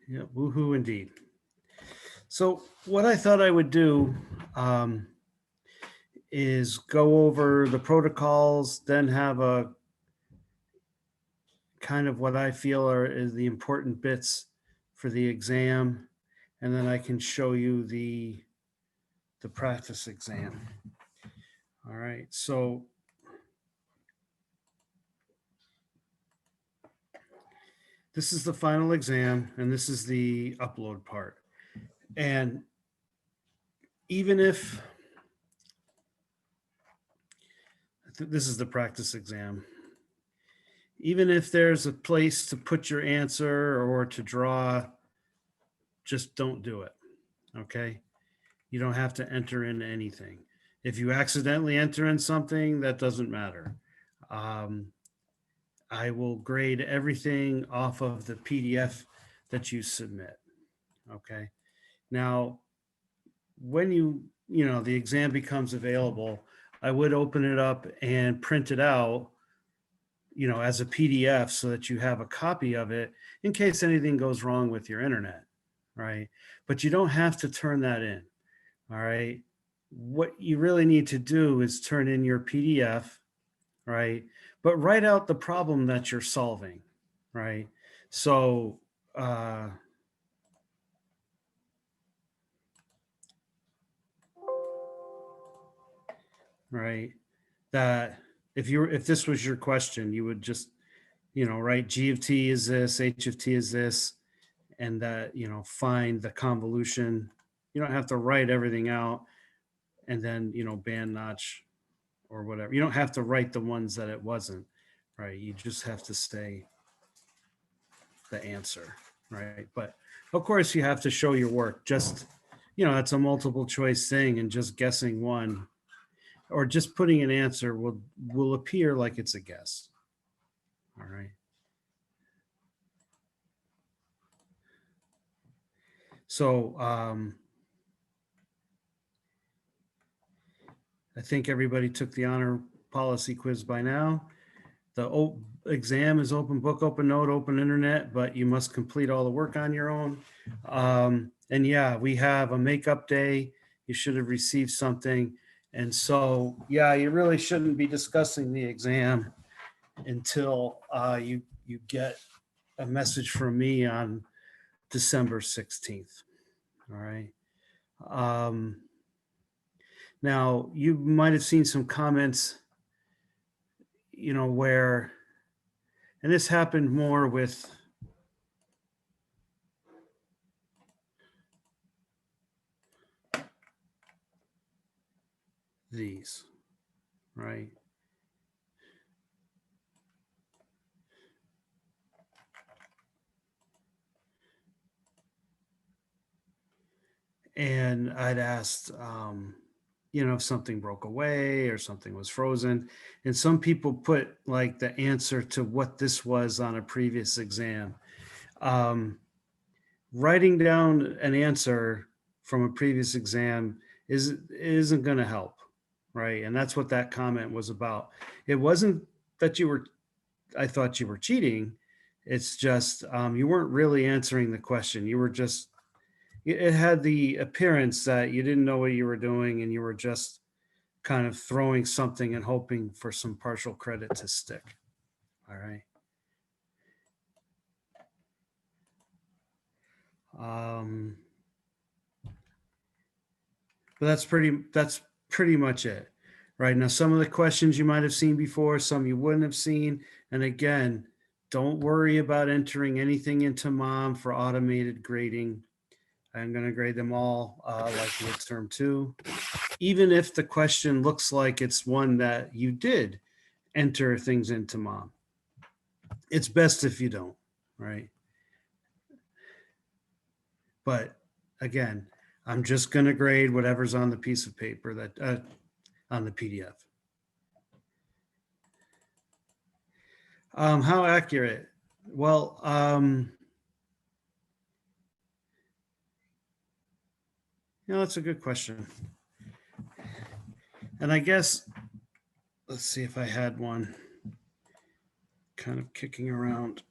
Yeah, woohoo indeed. So what I thought I would do is go over the protocols, then have a kind of what I feel is the important bits for the exam, and then I can show you the practice exam. All right, so this is the final exam, and this is the upload part. And even if this is the practice exam, even if there's a place to put your answer or to draw, just don't do it. Okay. You don't have to enter in anything. If you accidentally enter in something, that doesn't matter. I will grade everything off of the PDF that you submit. Okay. Now, when the exam becomes available, I would open it up and print it out, as a PDF so that you have a copy of it in case anything goes wrong with your internet, right? But you don't have to turn that in, all right? What you really need to do is turn in your PDF, right? But write out the problem that you're solving, right? So, right, that if this was your question, you would just, write G of T is this, H of T is this, and that, find the convolution. You don't have to write everything out and then, band notch or whatever. You don't have to write the ones that it wasn't, right? You just have to say the answer, right? But of course you have to show your work. Just, it's a multiple choice thing, and just guessing one or just putting an answer will appear like it's a guess. All right. So I think everybody took the honor policy quiz by now. The exam is open book, open note, open internet, but you must complete all the work on your own. And yeah, we have a makeup day. You should have received something. And so, yeah, you really shouldn't be discussing the exam until you get a message from me on December 16th. All right. Now, you might have seen some comments, where, and this happened more with these, right? And I'd asked, if something broke away or something was frozen. And some people put like the answer to what this was on a previous exam. Writing down an answer from a previous exam isn't going to help, right? And that's what that comment was about. It wasn't that I thought you were cheating. It's just you weren't really answering the question. You were just, it had the appearance that you didn't know what you were doing, and you were just kind of throwing something and hoping for some partial credit to stick. All right. But that's pretty much it. Right. Now, some of the questions you might have seen before, some you wouldn't have seen. And again, don't worry about entering anything into Mom for automated grading. I'm going to grade them all like midterm 2. Even if the question looks like it's one that you did enter things into Mom, it's best if you don't, right? But again, I'm just going to grade whatever's on the piece of paper that on the PDF. How accurate? Well, that's a good question. And I guess, let's see if I had one kind of kicking around.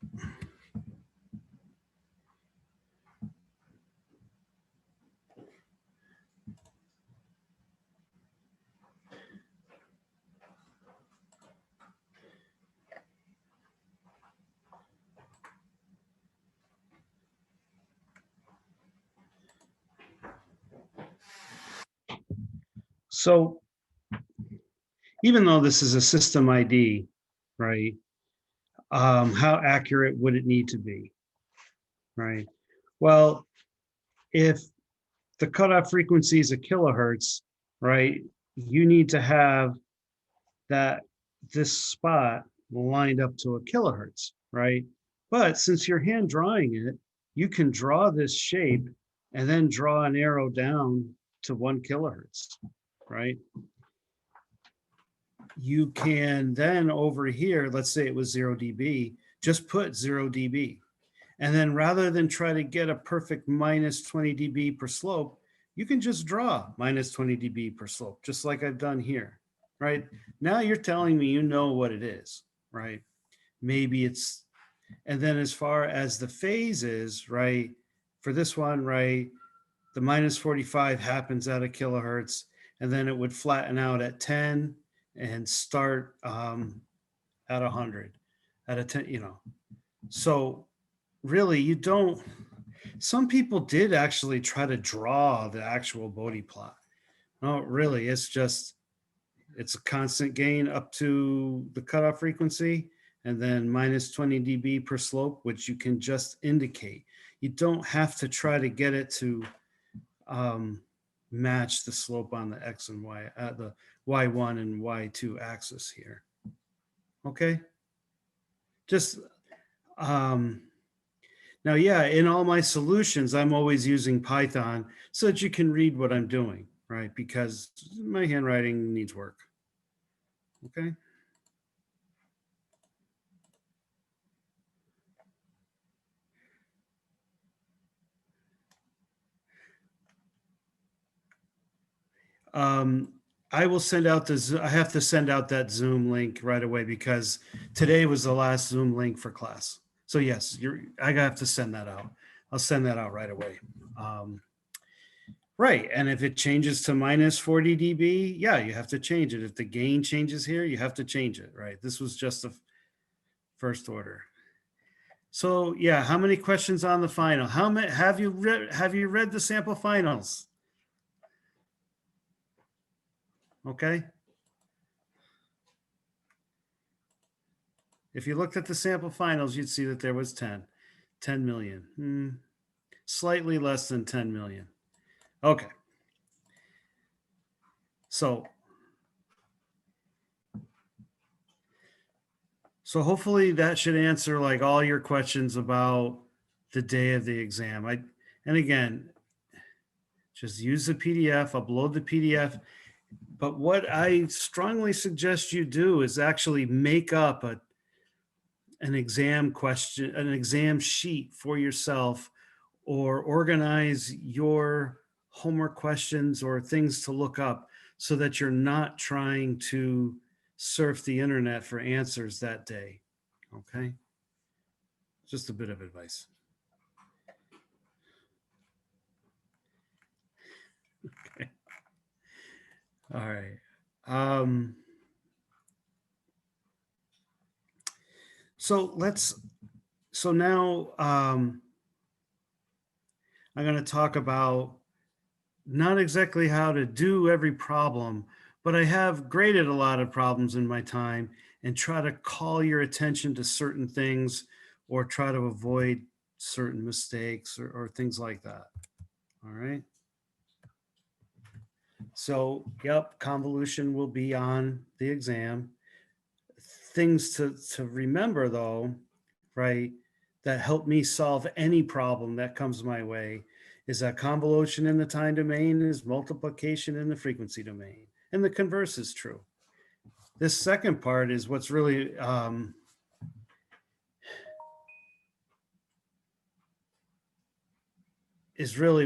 So even though this is a system ID, right? How accurate would it need to be, right? Well, if the cutoff frequency is a kilohertz, right? You need to have that this spot lined up to a kilohertz, right? But since you're hand drawing it, you can draw this shape and then draw an arrow down to 1 kilohertz, right? You can then over here, let's say it was 0 dB, just put 0 dB. And then rather than try to get a perfect minus 20 dB per slope, you can just draw minus 20 dB per slope, just like I've done here, right? Now you're telling me you know what it is, right? Maybe it's, and then as far as the phases, right? For this one, right? The minus 45 happens at a kilohertz, and then it would flatten out at 10 and start at 100 at a 10, you know. So really, you don't, some people did actually try to draw the actual Bode plot. No, really, it's just, it's a constant gain up to the cutoff frequency and then minus 20 dB per slope, which you can just indicate. You don't have to try to get it to match the slope on the X and Y, the Y1 and Y2 axis here. Okay. Just, now, yeah, in all my solutions, I'm always using Python so that you can read what I'm doing, right? Because my handwriting needs work. Okay. I will send out the, I have to send out that Zoom link right away because today was the last Zoom link for class. So yes, I have to send that out. I'll send that out right away. Right, and if it changes to minus 40 dB, yeah, you have to change it. If the gain changes here, you have to change it, right? This was just the first order. So yeah, how many questions on the final? How many have you read the sample finals? Okay. If you looked at the sample finals, you'd see that there was 10 million. Slightly less than 10 million. Okay. So hopefully that should answer like all your questions about the day of the exam. And again, just use the PDF, upload the PDF. But what I strongly suggest you do is actually make up an exam question, an exam sheet for yourself, or organize your homework questions or things to look up so that you're not trying to surf the internet for answers that day. Okay. Just a bit of advice. Okay. All right. So now I'm going to talk about not exactly how to do every problem, but I have graded a lot of problems in my time and try to call your attention to certain things or try to avoid certain mistakes or things like that. All right. So, yep, convolution will be on the exam. Things to remember though, right, that help me solve any problem that comes my way is that convolution in the time domain is multiplication in the frequency domain. And the converse is true. This second part is what's really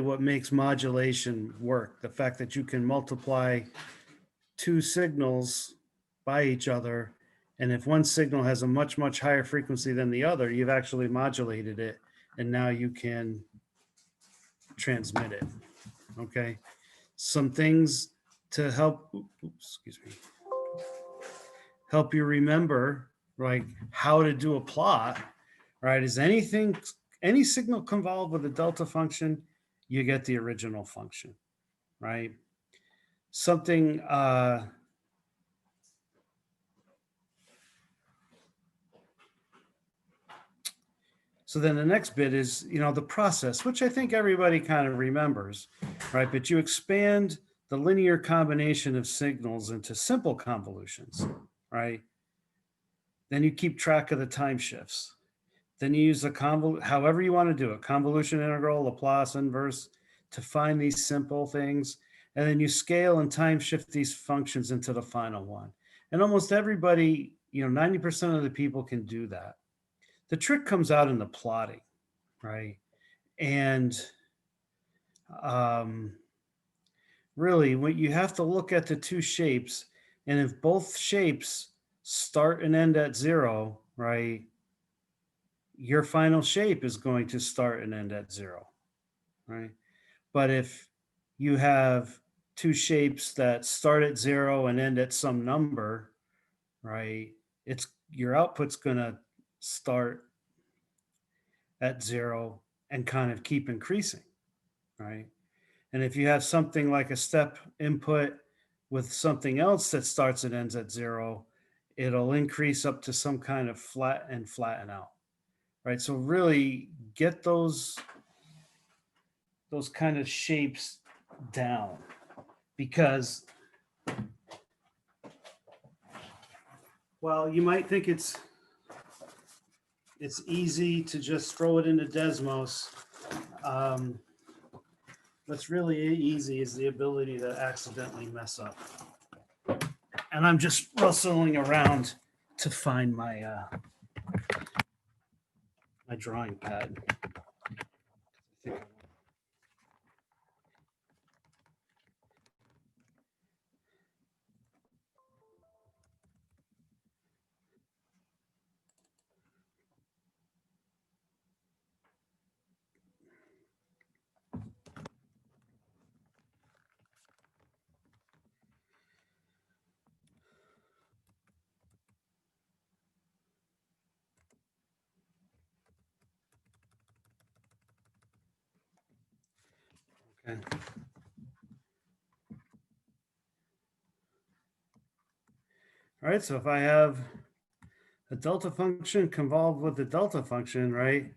what makes modulation work. The fact that you can multiply two signals by each other. And if one signal has a much, much higher frequency than the other, you've actually modulated it. And now you can transmit it. Okay. Some things to help, excuse me, help you remember, like how to do a plot, right? Is any signal convolved with a delta function, you get the original function, right? something, so then the next bit is, the process, which I think everybody kind of remembers, right? But you expand the linear combination of signals into simple convolutions, right? Then you keep track of the time shifts. Then you use a however you want to do it, convolution integral, Laplace inverse, to find these simple things. And then you scale and time shift these functions into the final one. And almost everybody, 90% of the people can do that. The trick comes out in the plotting, right? And really, what you have to look at the two shapes, and if both shapes start and end at 0, right, your final shape is going to start and end at 0, right? But if you have two shapes that start at 0 and end at some number, right, it's your output's going to start at 0 and kind of keep increasing, right? And if you have something like a step input with something else that starts and ends at 0, it'll increase up to some kind of flat and flatten out, right? So really get those kind of shapes down, because you might think it's easy to just throw it into Desmos. What's really easy is the ability to accidentally mess up. And I'm just rustling around to find my my drawing pad. Okay. All right, so if I have a delta function convolved with a delta function, right,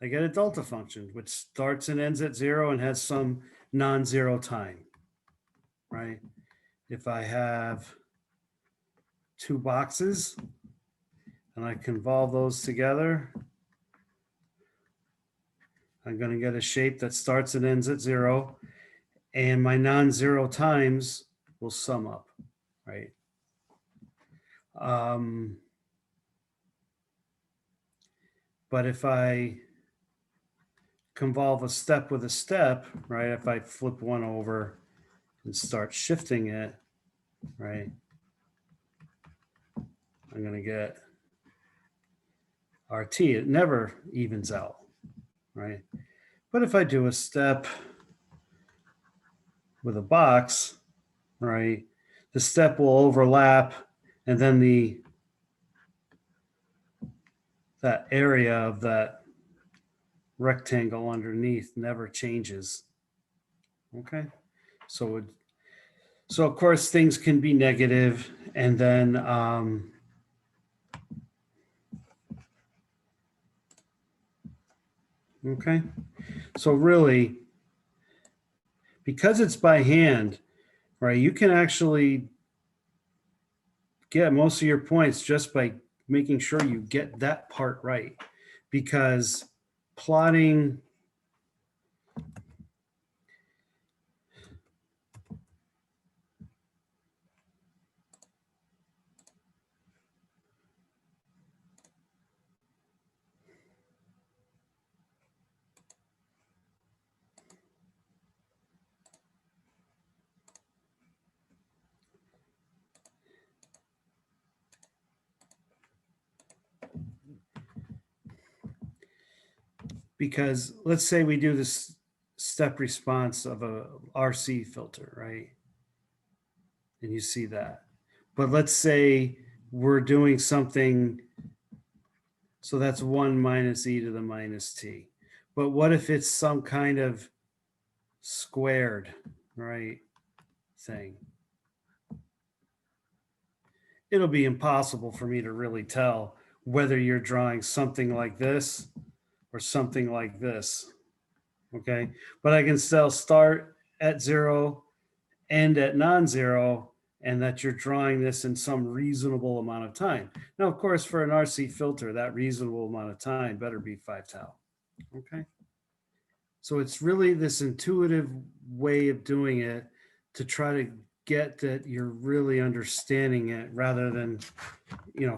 I get a delta function, which starts and ends at 0 and has some non-zero time, right? If I have two boxes and I convolve those together, I'm going to get a shape that starts and ends at 0, and my non-zero times will sum up, right? But if I convolve a step with a step, right, if I flip one over and start shifting it, right, I'm going to get RT. It never evens out, right? But if I do a step with a box, right, the step will overlap, and then that area of that rectangle underneath never changes. Okay, so of course things can be negative, and then okay, so really, because it's by hand, right, you can actually get most of your points just by making sure you get that part right, because plotting because let's say we do this step response of a RC filter, right? And you see that. But let's say we're doing something, so that's 1 minus e to the minus t. But what if it's some kind of squared, right thing. It'll be impossible for me to really tell whether you're drawing something like this or something like this. Okay. But I can still start at 0, end at non-zero, and that you're drawing this in some reasonable amount of time. Now, of course, for an RC filter, that reasonable amount of time better be 5 tau. Okay. So it's really this intuitive way of doing it to try to get that you're really understanding it rather than,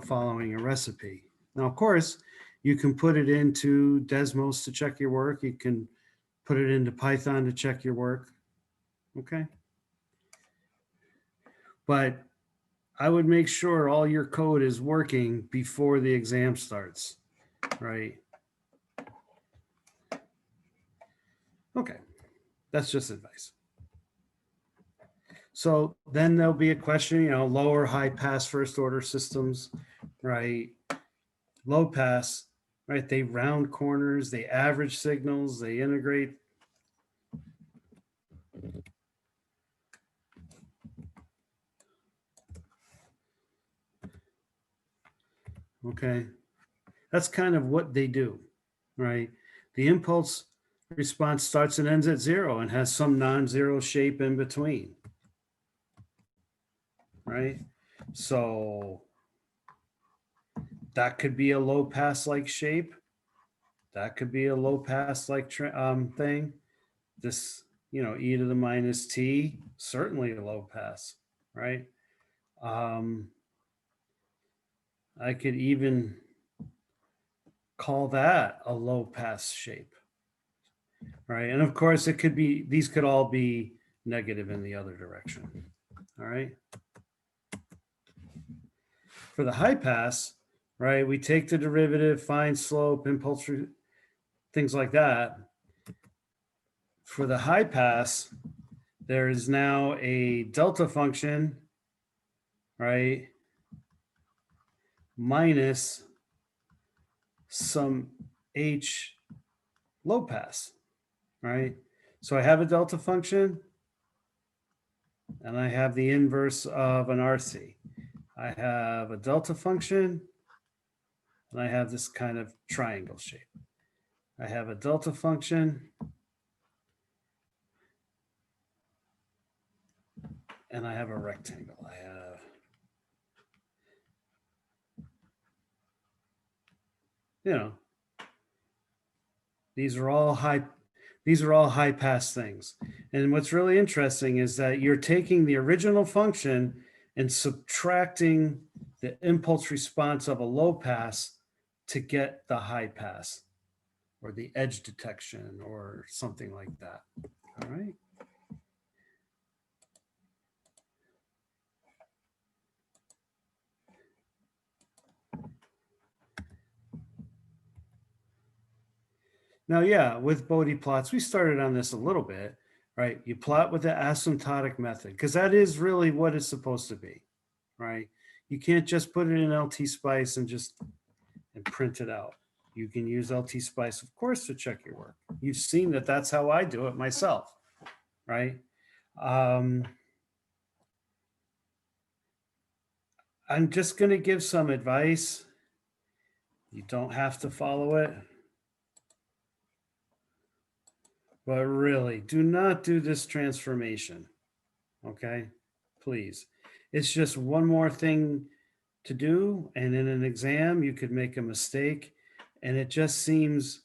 following a recipe. Now, of course, you can put it into Desmos to check your work. You can put it into Python to check your work. Okay. But I would make sure all your code is working before the exam starts, right? Okay, that's just advice. So then there'll be a question, lower high pass first order systems, right? Low pass, right? They round corners, they average signals, they integrate. Okay, that's kind of what they do, right? The impulse response starts and ends at 0 and has some non-zero shape in between, right? So that could be a low pass like shape. That could be a low pass like thing. This, e to the minus t, certainly a low pass, right? I could even call that a low pass shape, right? And of course, it could be, these could all be negative in the other direction, all right? For the high pass, right, we take the derivative, find slope, impulse, things like that. For the high pass, there is now a delta function, right, minus some h low pass, right? So I have a delta function and I have the inverse of an RC. I have a delta function and I have this kind of triangle shape. I have a delta function and I have a rectangle. I have, these are all high pass things. And what's really interesting is that you're taking the original function and subtracting the impulse response of a low pass to get the high pass or the edge detection or something like that. All right. Now, yeah, with Bode plots, we started on this a little bit, right? You plot with the asymptotic method because that is really what it's supposed to be, right? You can't just put it in LT Spice and print it out. You can use LT Spice, of course, to check your work. You've seen that that's how I do it myself, right? I'm just going to give some advice. You don't have to follow it. But really, do not do this transformation, okay? Please. It's just one more thing to do, and in an exam, you could make a mistake, and it just seems,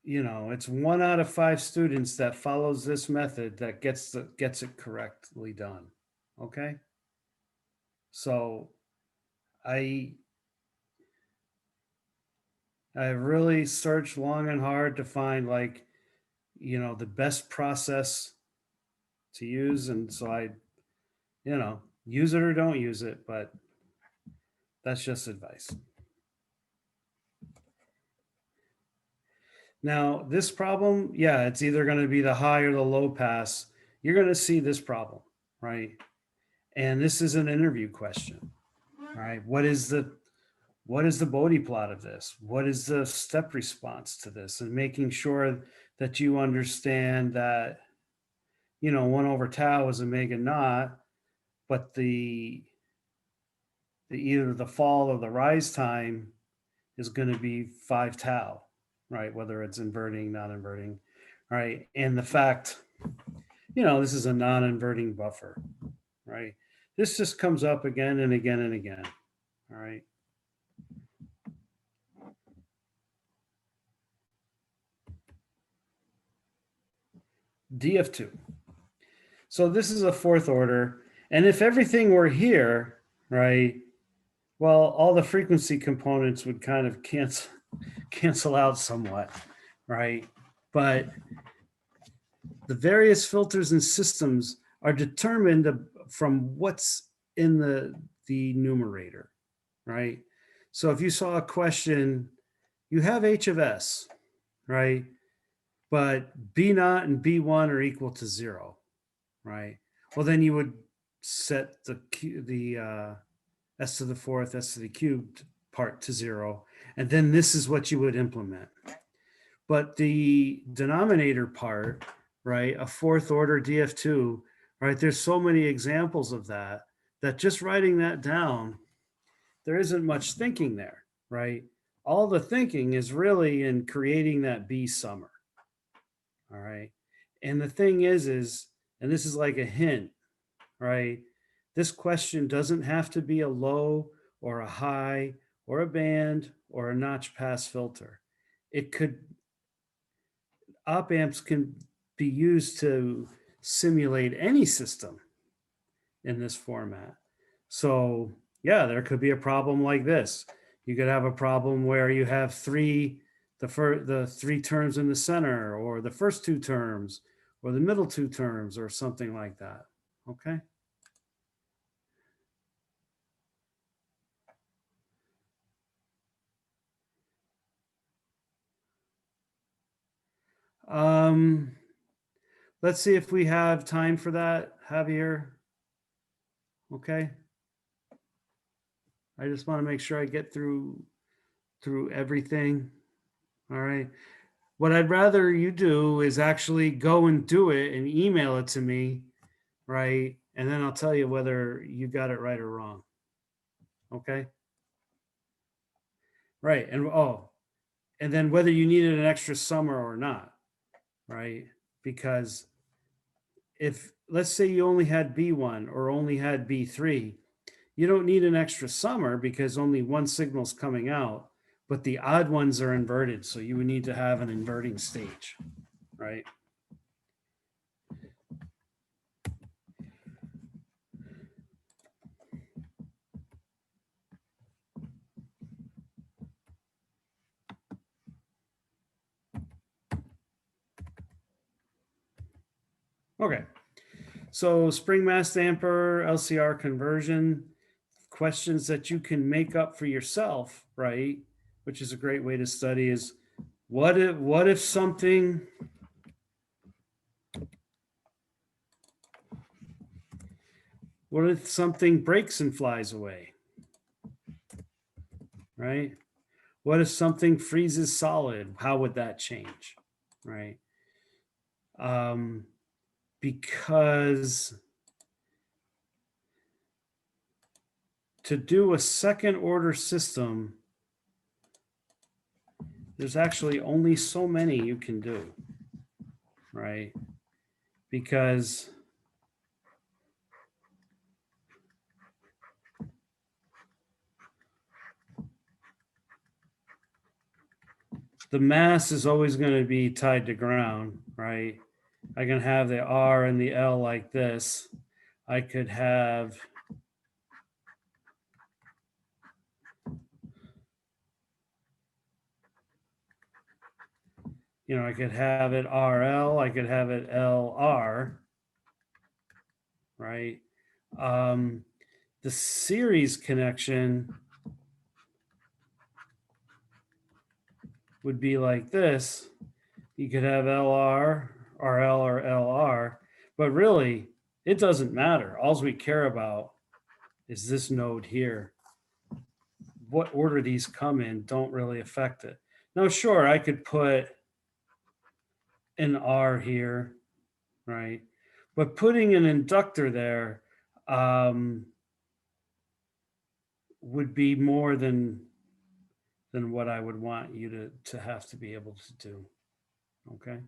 it's 1 out of 5 students that follows this method that gets it correctly done, okay? So I really searched long and hard to find the best process to use, and so I use it or don't use it, but that's just advice. Now, this problem, yeah, it's either going to be the high or the low pass. You're going to see this problem, right? And this is an interview question, right? What is the Bode plot of this? What is the step response to this? And making sure that you understand that, 1 over tau is omega naught, but either the fall or the rise time is going to be 5 tau, right? Whether it's inverting, not inverting, right? And the fact, this is a non-inverting buffer, right? This just comes up again and again and again, all right? DF2. So this is a fourth order. And if everything were here, right, well, all the frequency components would kind of cancel out somewhat, right? But the various filters and systems are determined from what's in the numerator, right? So if you saw a question, you have H of S, right? But B naught and B1 are equal to 0, right? Well, then you would set the S to the fourth, S to the cubed part to 0. And then this is what you would implement. But the denominator part, right, a fourth order DF2, right, there's so many examples of that just writing that down, there isn't much thinking there, right? All the thinking is really in creating that B summer, all right? And the thing is, and this is like a hint, right? This question doesn't have to be a low or a high or a band or a notch pass filter. Op amps can be used to simulate any system in this format. So yeah, there could be a problem like this. You could have a problem where you have the three terms in the center, or the first two terms, or the middle two terms, or something like that. Okay. Let's see if we have time for that, Javier. Okay. I just want to make sure I get through everything. All right. What I'd rather you do is actually go and do it and email it to me, right? And then I'll tell you whether you got it right or wrong. Okay. Right. And then whether you needed an extra summer or not, right? Because if, let's say you only had B1 or only had B3, you don't need an extra summer because only one signal's coming out, but the odd ones are inverted. So you would need to have an inverting stage, right? Okay. So spring mass damper, LCR conversion, questions that you can make up for yourself, right? Which is a great way to study is what if something breaks and flies away, right? What if something freezes solid? How would that change, right? Because to do a second order system, there's actually only so many you can do, right? Because the mass is always going to be tied to ground, right? I can have the R and the L like this. I could have I could have it RL, I could have it LR, right? The series connection would be like this. You could have LR, RL, or LR, but really, it doesn't matter. All we care about is this node here. What order these come in don't really affect it. Now, sure, I could put an R here, right? But putting an inductor there would be more than what I would want you to have to be able to do. Okay.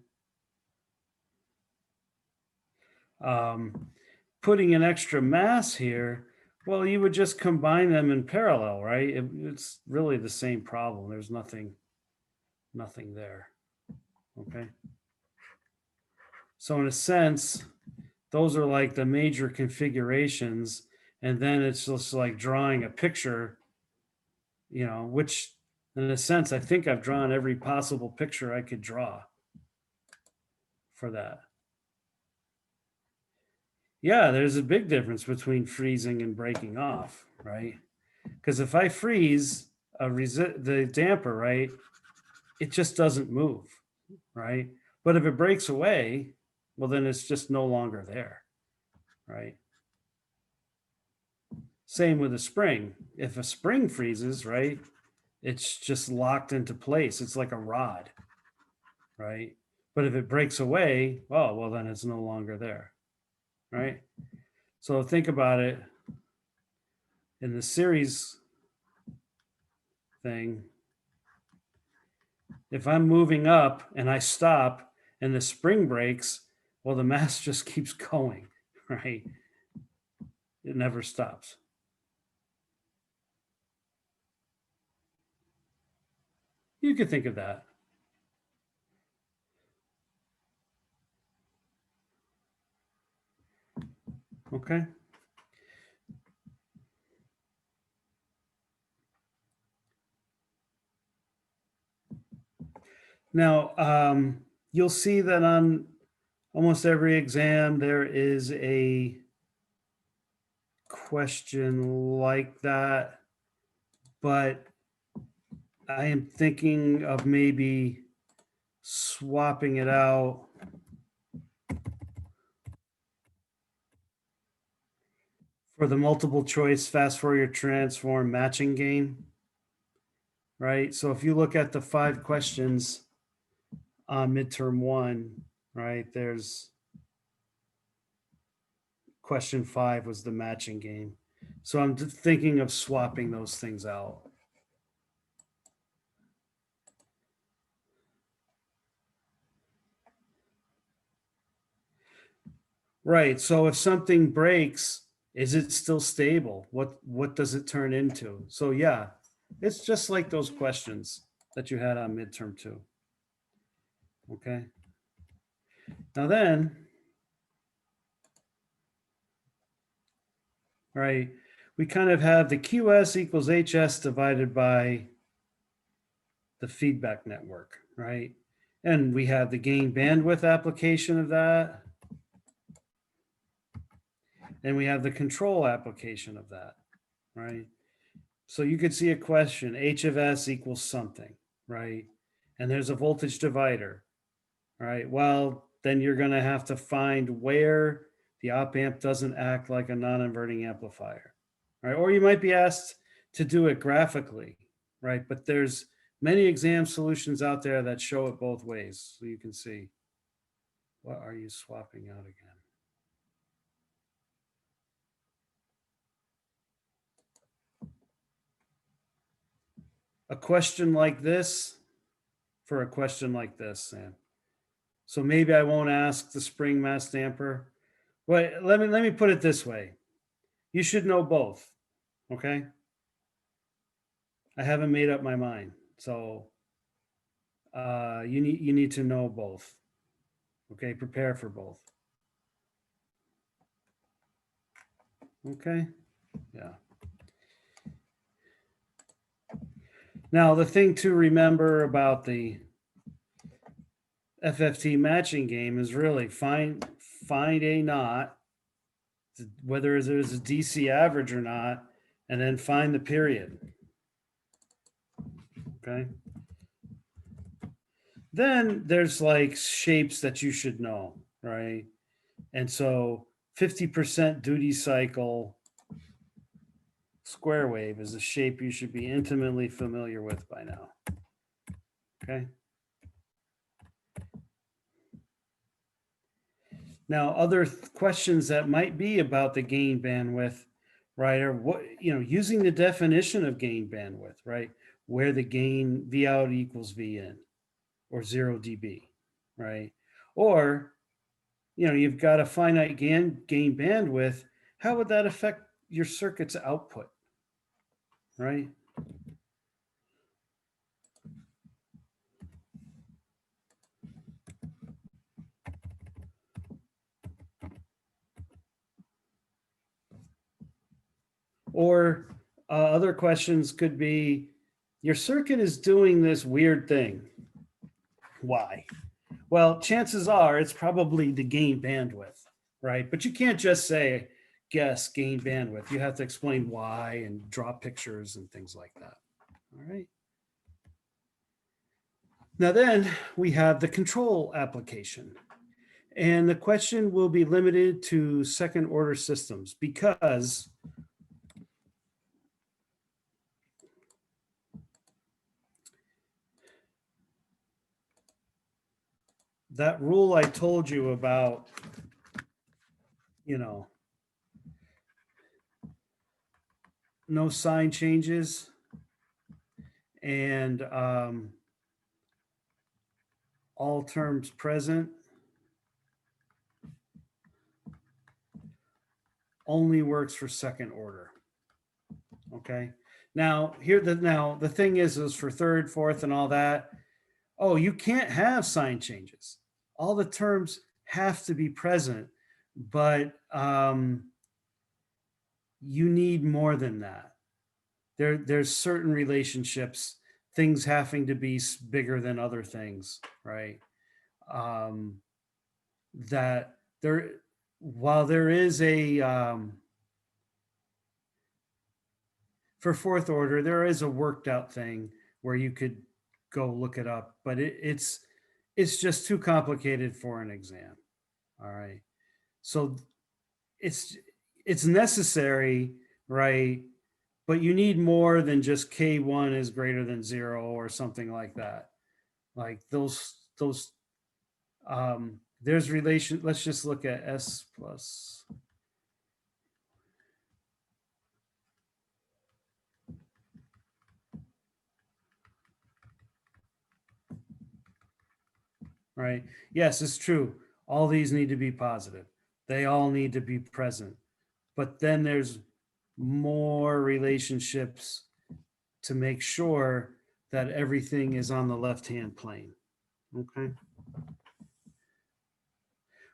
Putting an extra mass here, well, you would just combine them in parallel, right? It's really the same problem. There's nothing there. Okay. So in a sense, those are like the major configurations, and then it's just like drawing a picture, you know, which in a sense, I think I've drawn every possible picture I could draw for that. Yeah, there's a big difference between freezing and breaking off, right? Because if I freeze the damper, right, it just doesn't move, right? But if it breaks away, well, then it's just no longer there, right? Same with a spring. If a spring freezes, right, it's just locked into place. It's like a rod, right? But if it breaks away, oh, well, then it's no longer there, right? So think about it in the series thing. If I'm moving up and I stop and the spring breaks, well, the mass just keeps going, right? It never stops. You could think of that. Okay. Now, you'll see that on almost every exam, there is a question like that, but I am thinking of maybe swapping it out for the multiple choice fast Fourier transform matching game, right? So if you look at the 5 questions on midterm 1, right, there's question 5 was the matching game. So I'm thinking of swapping those things out. Right. So if something breaks, is it still stable? What does it turn into? So yeah, it's just like those questions that you had on midterm 2. Okay. Now then, right, we kind of have the QS equals HS divided by the feedback network, right? And we have the gain bandwidth application of that. And we have the control application of that, right? So you could see a question, H of S equals something, right? And there's a voltage divider, right? Well, then you're going to have to find where the op amp doesn't act like a non-inverting amplifier, right? Or you might be asked to do it graphically, right? But there's many exam solutions out there that show it both ways. So you can see, what are you swapping out again? A question like this for a question like this, Sam. So maybe I won't ask the spring mass damper. But let me put it this way. You should know both. Okay. I haven't made up my mind. So you need to know both. Okay, prepare for both. Okay. Yeah. Now the thing to remember about the FFT matching game is really find a knot, whether there's a DC average or not, and then find the period. Okay. Then there's like shapes that you should know, right? And so 50% duty cycle square wave is a shape you should be intimately familiar with by now. Okay. Now, other questions that might be about the gain bandwidth, right, are what, using the definition of gain bandwidth, right, where the gain V out equals V in, or 0 dB, right? Or, you've got a finite gain bandwidth. How would that affect your circuit's output, right? Or other questions could be, your circuit is doing this weird thing. Why? Well, chances are it's probably the gain bandwidth, right? But you can't just say, guess gain bandwidth. You have to explain why and draw pictures and things like that. All right. Now then we have the control application. And the question will be limited to second order systems because that rule I told you about, no sign changes and all terms present only works for second order. Okay. Now the thing is for third, fourth, and all that. Oh, you can't have sign changes. All the terms have to be present, but you need more than that. There's certain relationships, things having to be bigger than other things, right? That there, while there is a for fourth order, there is a worked out thing where you could go look it up, but it's just too complicated for an exam. All right. So it's necessary, right? But you need more than just K1 is greater than 0 or something like that. Like those there's relation. Let's just look at S plus. Right. Yes, it's true. All these need to be positive. They all need to be present. But then there's more relationships to make sure that everything is on the left-hand plane. Okay.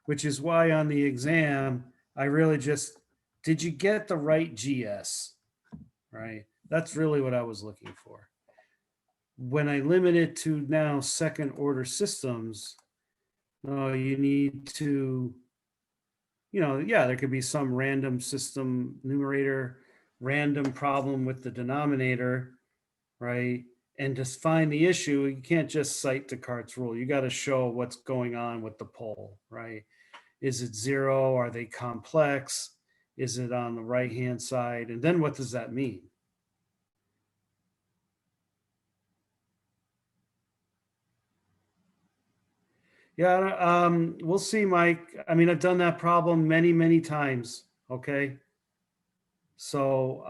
Which is why on the exam, I really just, did you get the right GS? Right. That's really what I was looking for. When I limit it to now second order systems, you need to, yeah, there could be some random system numerator, random problem with the denominator, right? And to find the issue, you can't just cite Descartes' rule. You got to show what's going on with the pole, right? Is it 0? Are they complex? Is it on the right-hand side? And then what does that mean? Yeah, we'll see, Mike. I mean, I've done that problem many, many times. Okay. So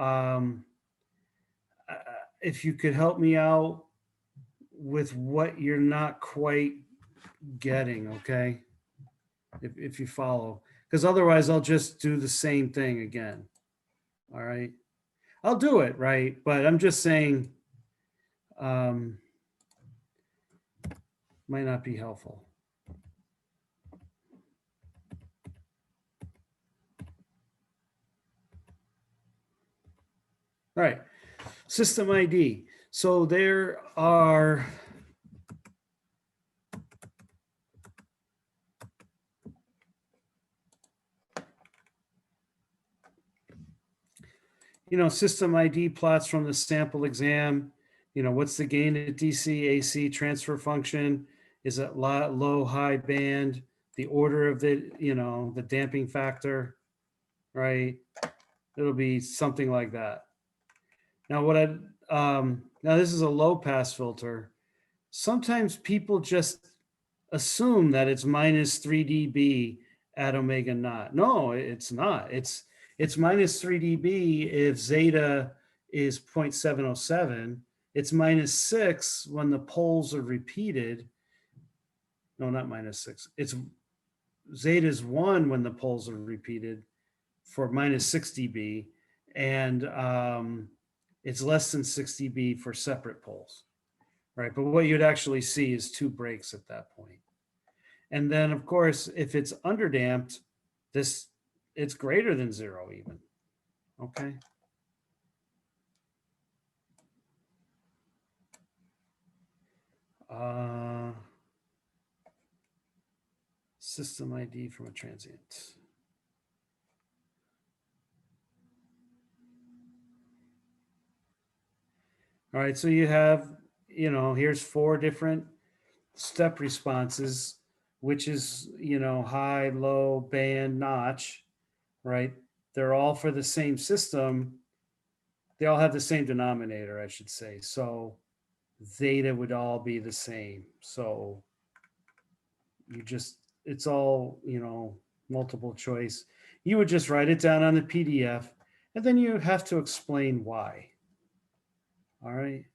if you could help me out with what you're not quite getting, okay? If you follow, because otherwise I'll just do the same thing again. All right. I'll do it, right? But I'm just saying, might not be helpful. All right, system ID. So there are system ID plots from the sample exam. What's the gain at DC, AC transfer function? Is it low, high band? The order of the, the damping factor, right? It'll be something like that. Now now this is a low pass filter. Sometimes people just assume that it's minus 3 dB at omega naught. No, it's not. It's minus 3 dB if zeta is 0.707. It's minus 6 when the poles are repeated. No, not minus 6. It's zeta is 1 when the poles are repeated for minus 6 dB. And it's less than 6 dB for separate poles, right? But what you'd actually see is 2 breaks at that point. And then, of course, if it's underdamped, it's greater than 0 even. Okay. System ID from a transient. All right, so you have, here's 4 different step responses, which is, high, low, band, notch, right? They're all for the same system. They all have the same denominator, I should say. So zeta would all be the same. So it's all, multiple choice. You would just write it down on the PDF, and then you have to explain why. All right.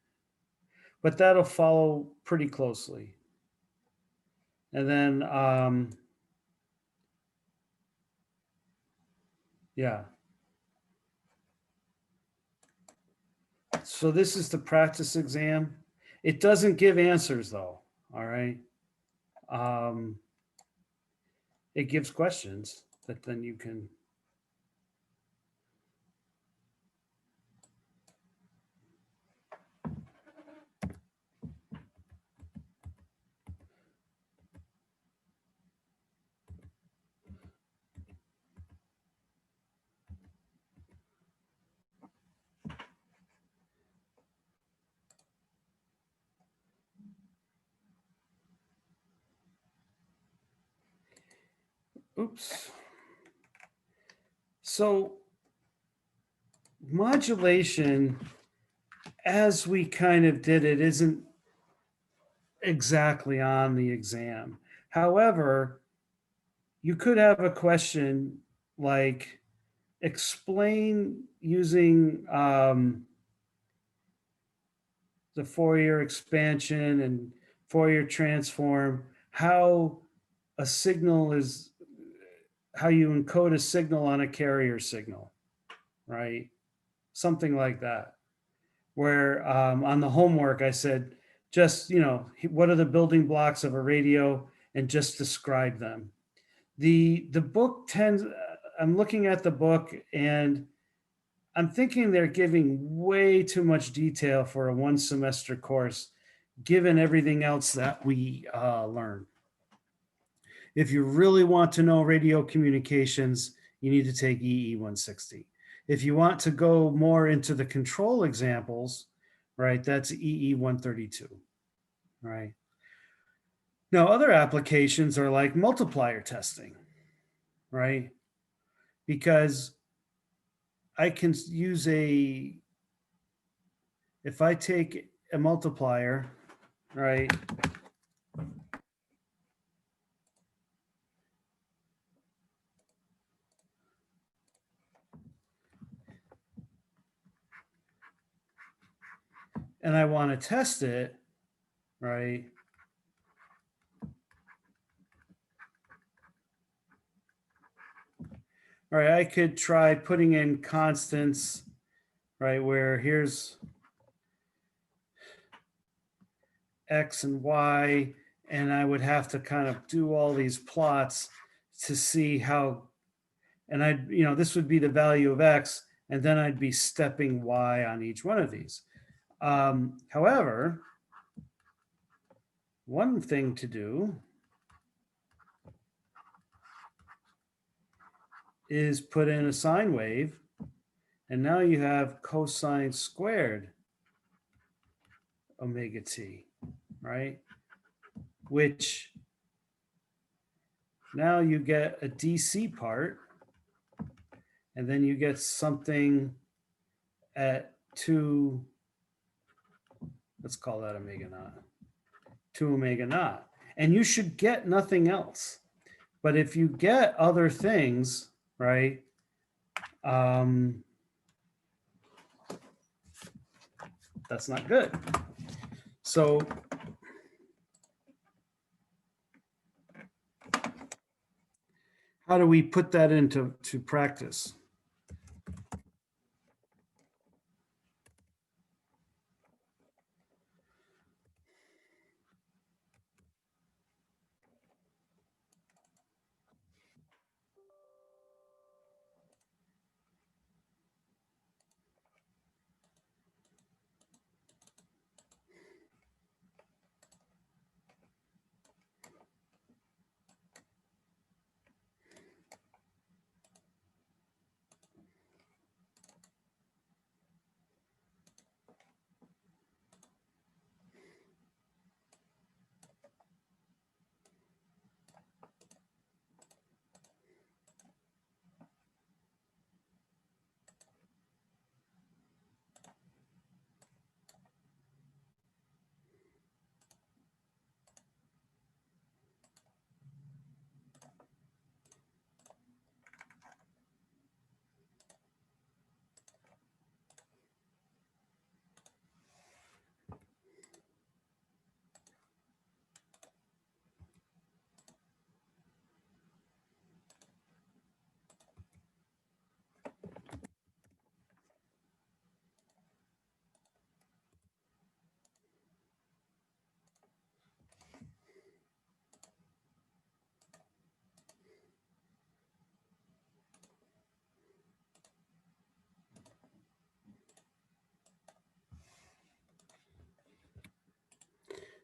But that'll follow pretty closely. And then, yeah. So this is the practice exam. It doesn't give answers though. All right. It gives questions that then you can. Oops. So modulation, as we kind of did it, isn't exactly on the exam. However, you could have a question like, explain using the Fourier expansion and Fourier transform how a signal is, how you encode a signal on a carrier signal, right? Something like that. Where on the homework I said, just, what are the building blocks of a radio, and just describe them. The book tends, I'm looking at the book and I'm thinking they're giving way too much detail for a 1 semester course, given everything else that we learn. If you really want to know radio communications, you need to take EE 160. If you want to go more into the control examples, right, that's EE 132, right? Now, other applications are like multiplier testing, right? Because I can use if I take a multiplier, right? And I want to test it, right? All right, I could try putting in constants, right, where here's X and Y, and I would have to kind of do all these plots to see how, and this would be the value of X, and then I'd be stepping Y on each one of these. However, one thing to do is put in a sine wave, and now you have cosine squared omega t, right? Which now you get a DC part, and then you get something at 2, let's call that omega naught, 2 omega naught. And you should get nothing else. But if you get other things, right? That's not good. So how do we put that into practice?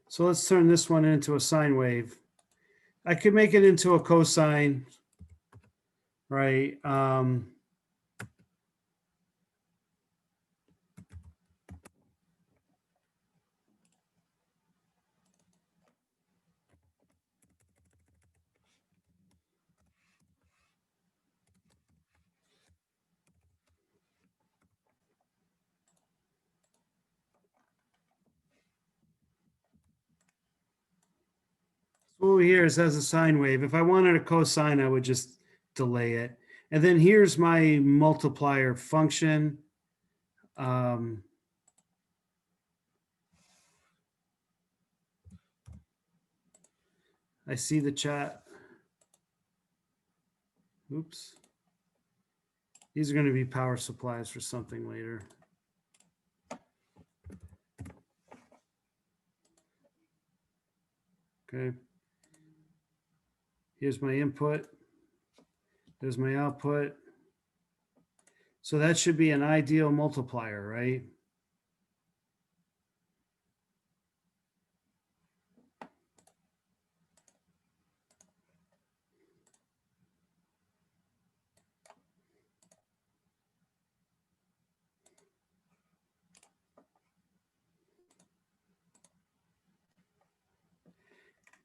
So let's turn this one into a sine wave. I could make it into a cosine, right? So here is as a sine wave. If I wanted a cosine, I would just delay it. And then here's my multiplier function. I see the chat. Oops. These are going to be power supplies for something later. Okay. Here's my input. There's my output. So that should be an ideal multiplier, right?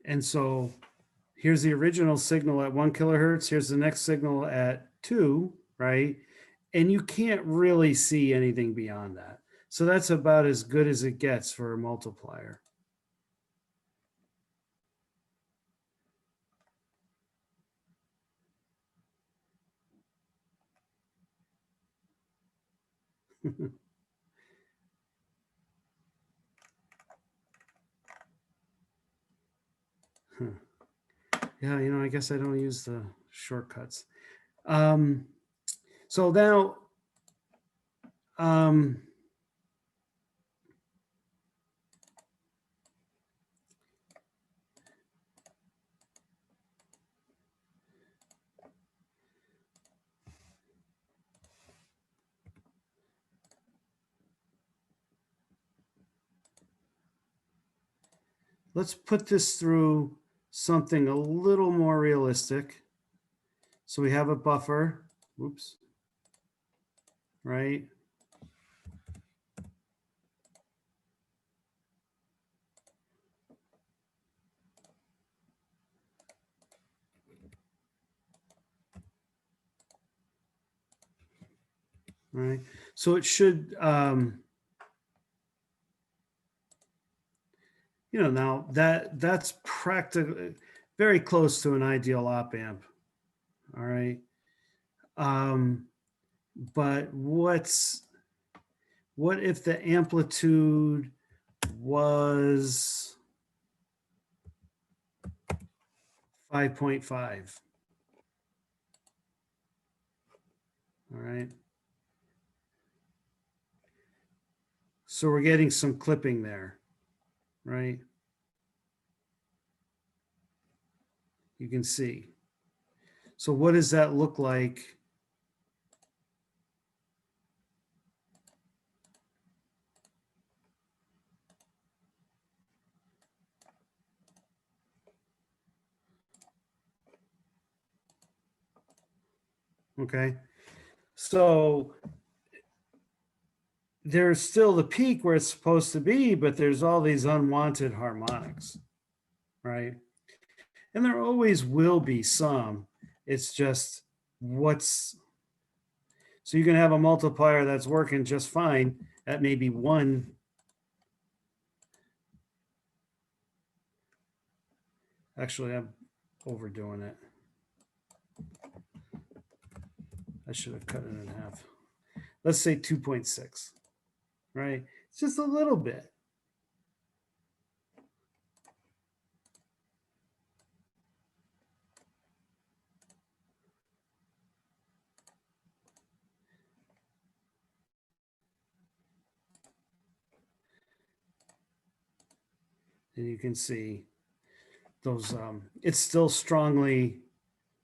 And so here's the original signal at 1 kilohertz. Here's the next signal at 2, right? And you can't really see anything beyond that. So that's about as good as it gets for a multiplier. Yeah, you know, I guess I don't use the shortcuts. So now, let's put this through something a little more realistic. So we have a buffer. Oops. Right. Right. So it should, you know, now that's practical. very close to an ideal op amp. All right. But what if the amplitude was 5.5? All right. So we're getting some clipping there, right? You can see. So what does that look like? Okay. So there's still the peak where it's supposed to be, but there's all these unwanted harmonics, right? And there always will be some. It's just what's, so you can have a multiplier that's working just fine at maybe 1. Actually, I'm overdoing it. I should have cut it in half. Let's say 2.6, right? It's just a little bit. And you can see those, it's still strongly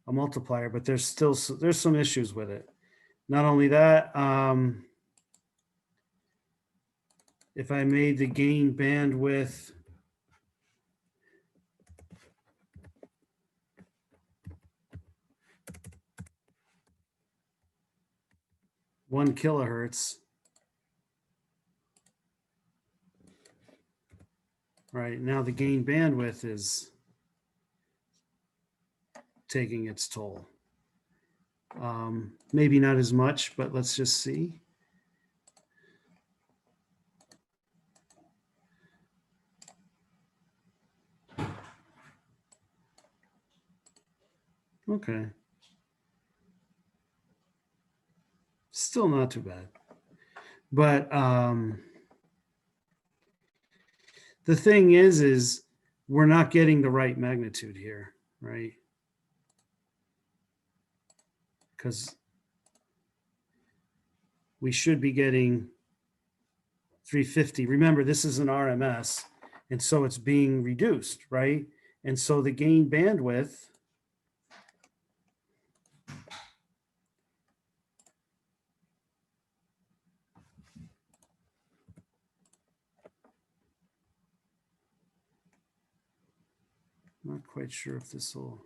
a multiplier, but there's some issues with it. Not only that, if I made the gain bandwidth 1 kilohertz, right? Now the gain bandwidth is taking its toll. Maybe not as much, but let's just see. Okay. Still not too bad. But the thing is we're not getting the right magnitude here, right? Because we should be getting 350. Remember, this is an RMS, and so it's being reduced, right? And so the gain bandwidth not quite sure if this will.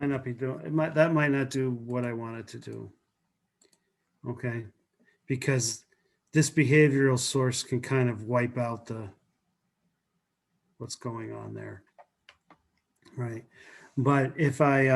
Might not be doing it. That might not do what I want it to do. Okay, because this behavioral source can kind of wipe out what's going on there, right? But if I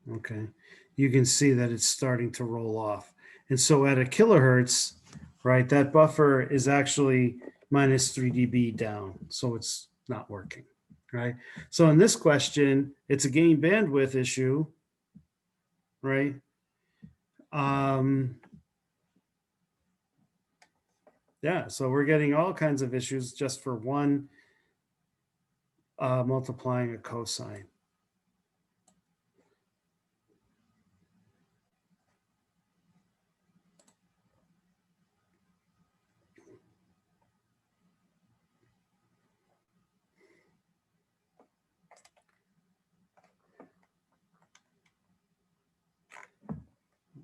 okay, you can see that it's starting to roll off. And so at a kilohertz, right, that buffer is actually minus 3 dB down. So it's not working, right? So in this question, it's a gain bandwidth issue, right? Yeah, so we're getting all kinds of issues just for one multiplying a cosine.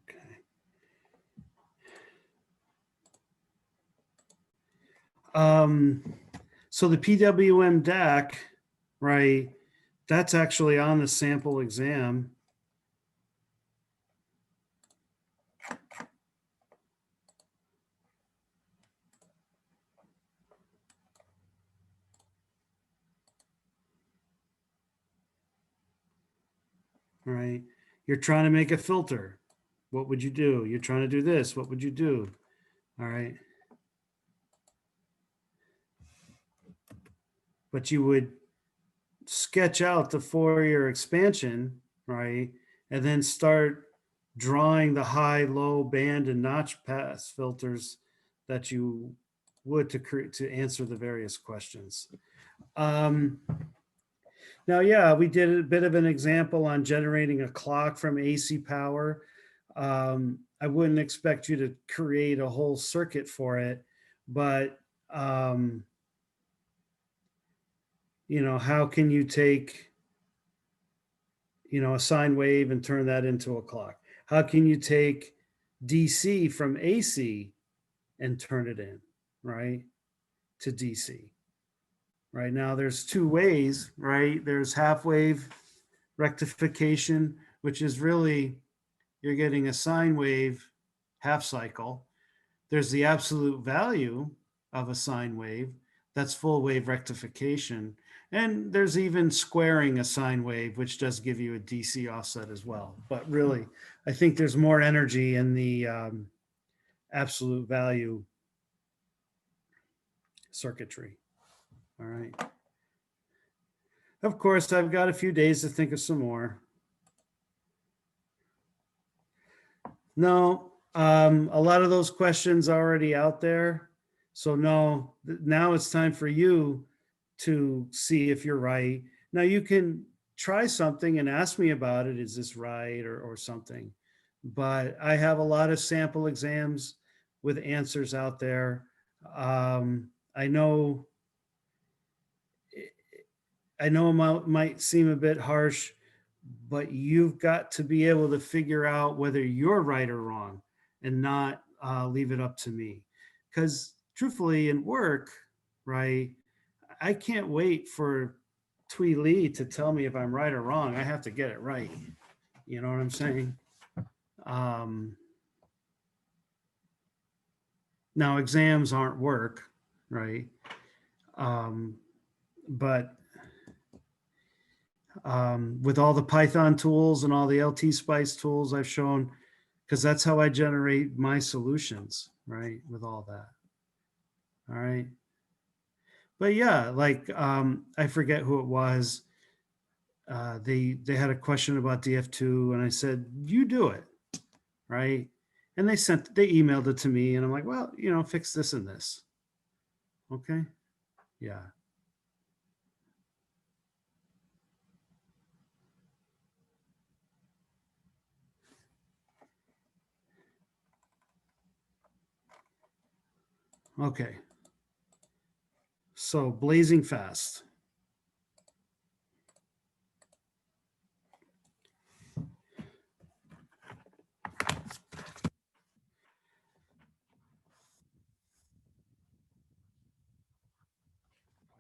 Okay. So the PWM DAC, right, that's actually on the sample exam. All right. You're trying to make a filter. What would you do? You're trying to do this. What would you do? All right. But you would sketch out the Fourier expansion, right? And then start drawing the high, low band and notch pass filters that you would to answer the various questions. Now, yeah, we did a bit of an example on generating a clock from AC power. I wouldn't expect you to create a whole circuit for it, but how can you take, a sine wave and turn that into a clock? How can you take DC from AC and turn it in, right, to DC? Right now, there's two ways, right? There's half wave rectification, which is really you're getting a sine wave half cycle. There's the absolute value of a sine wave, that's full wave rectification. And there's even squaring a sine wave, which does give you a DC offset as well. But really, I think there's more energy in the absolute value circuitry. All right. Of course, I've got a few days to think of some more. No, a lot of those questions are already out there. So no, now it's time for you to see if you're right. Now you can try something and ask me about it. Is this right or something? But I have a lot of sample exams with answers out there. I know it might seem a bit harsh, but you've got to be able to figure out whether you're right or wrong and not leave it up to me. Because truthfully, in work, right, I can't wait for Twee Lee to tell me if I'm right or wrong. I have to get it right. You know what I'm saying? Now, exams aren't work, right? But with all the Python tools and all the LT Spice tools I've shown, because that's how I generate my solutions, right? With all that. All right. But yeah, like I forget who it was. They had a question about DF2 and I said, you do it, right? And they emailed it to me and I'm like, well, fix this and this. Okay. Yeah. Okay. So blazing fast.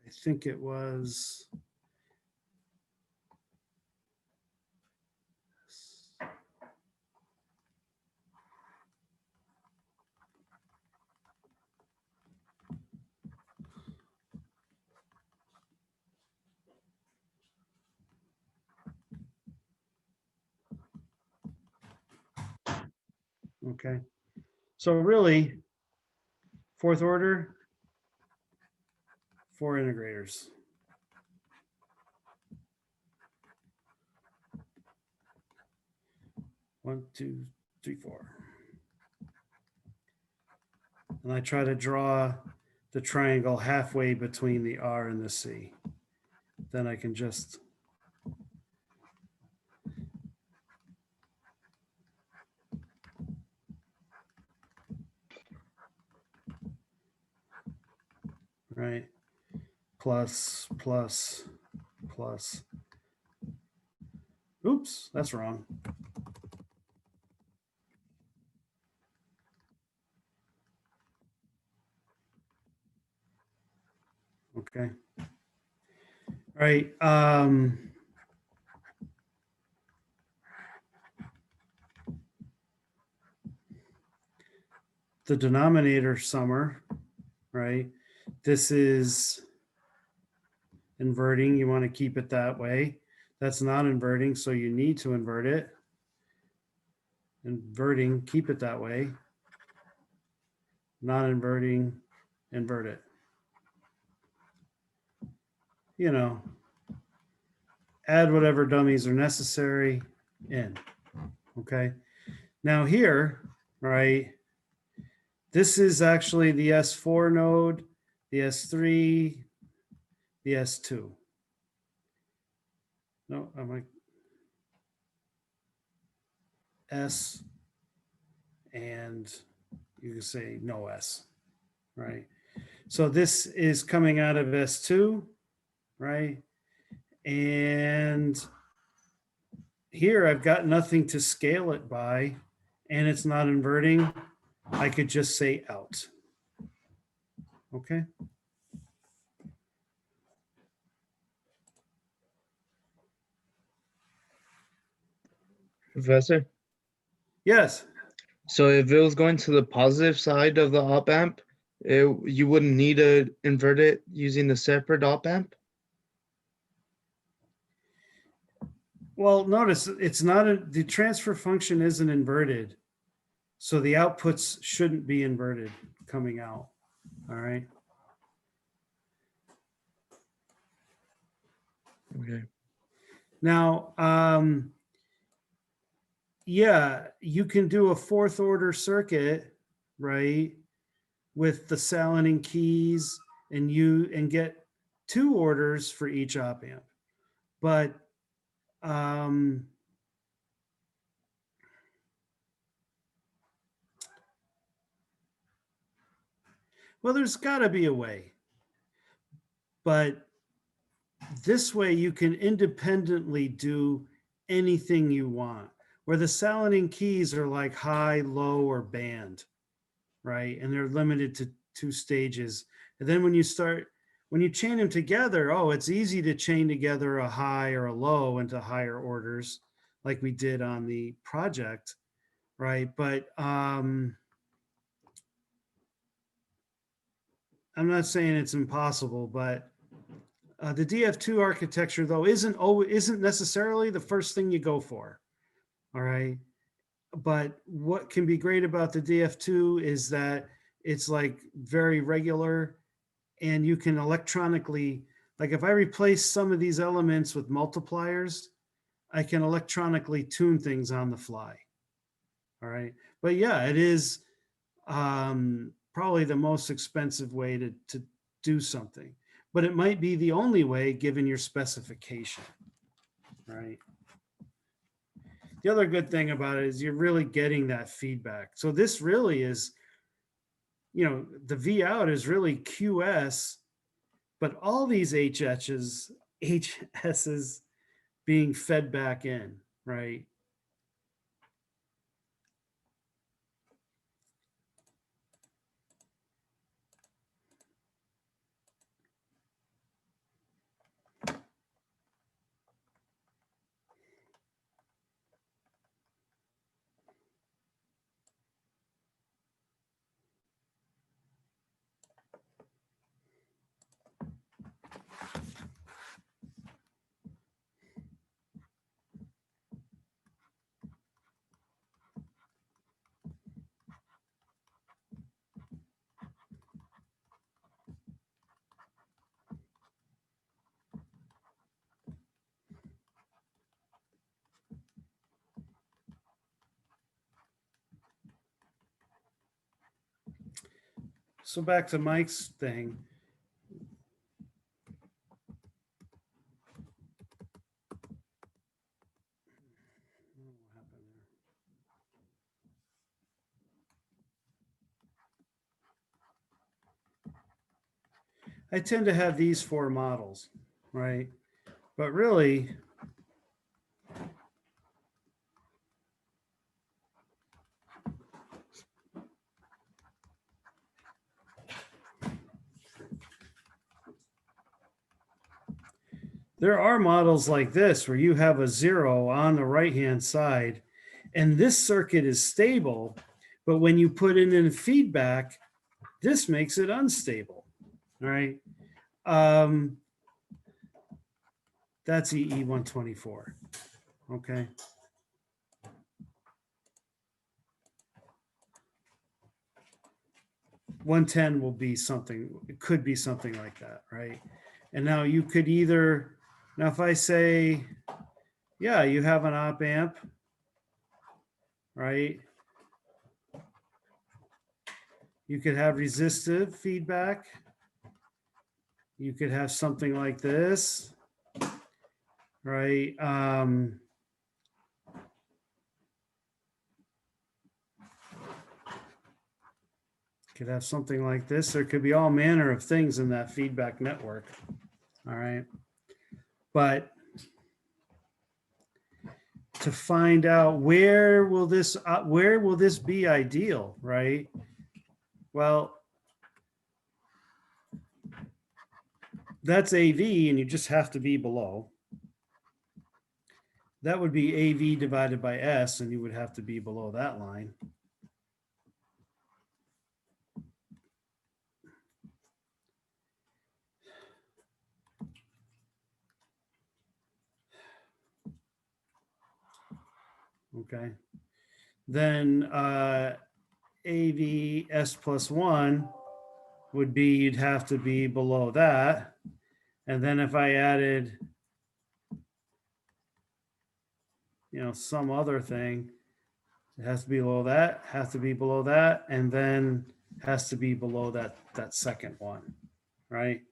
I think it was. Okay. So really, fourth order, 4 integrators. One, two, three, 4. And I try to draw the triangle halfway between the R and the C. Then I can just right, plus, plus, plus. Oops, that's wrong. Okay. All right. The denominator summer, right? This is inverting. You want to keep it that way. That's not inverting, so you need to invert it. Inverting, keep it that way. Not inverting, invert it. You know, add whatever dummies are necessary in. Okay. Now here, right, this is actually the S4 node, the S3, the S2. No, I'm like S, and you can say no S, right? So this is coming out of S2, right? And here I've got nothing to scale it by, and it's not inverting. I could just say out. Okay. Professor? Yes. So if it was going to the positive side of the op amp, you wouldn't need to invert it using the separate op amp? Well, notice it's not the transfer function isn't inverted. So the outputs shouldn't be inverted coming out. All right. Okay. Now, yeah, you can do a fourth order circuit, right, with the Saloning keys and get 2 orders for each op amp. But well, there's got to be a way. But this way you can independently do anything you want, where the Saloning keys are like high, low, or band, right? And they're limited to 2 stages. And then when you chain them together, oh, it's easy to chain together a high or a low into higher orders like we did on the project, right? But I'm not saying it's impossible, but the DF2 architecture, though, isn't necessarily the first thing you go for. All right. But what can be great about the DF2 is that it's like very regular, and you can electronically, like if I replace some of these elements with multipliers, I can electronically tune things on the fly. All right. But yeah, it is probably the most expensive way to do something, but it might be the only way given your specification, right? The other good thing about it is you're really getting that feedback. So this really is, the V out is really QS, but all these HSs being fed back in, right? So back to Mike's thing. I tend to have these 4 models, right? But really, There are models like this where you have a 0 on the right-hand side, and this circuit is stable, but when you put in feedback, this makes it unstable. All right. That's EE 124. Okay. $110 will be something, it could be something like that, right? And now you could either, now if I say, yeah, you have an op amp, right? You could have resistive feedback. You could have something like this, right? Could have something like this. There could be all manner of things in that feedback network. All right. But to find out where will this be ideal, right? Well, that's AV and you just have to be below. That would be AV divided by S and you would have to be below that line. Okay. Then AV S plus 1 would be you'd have to be below that. And then if I added, some other thing, it has to be below that, has to be below that, and then has to be below that second one, right?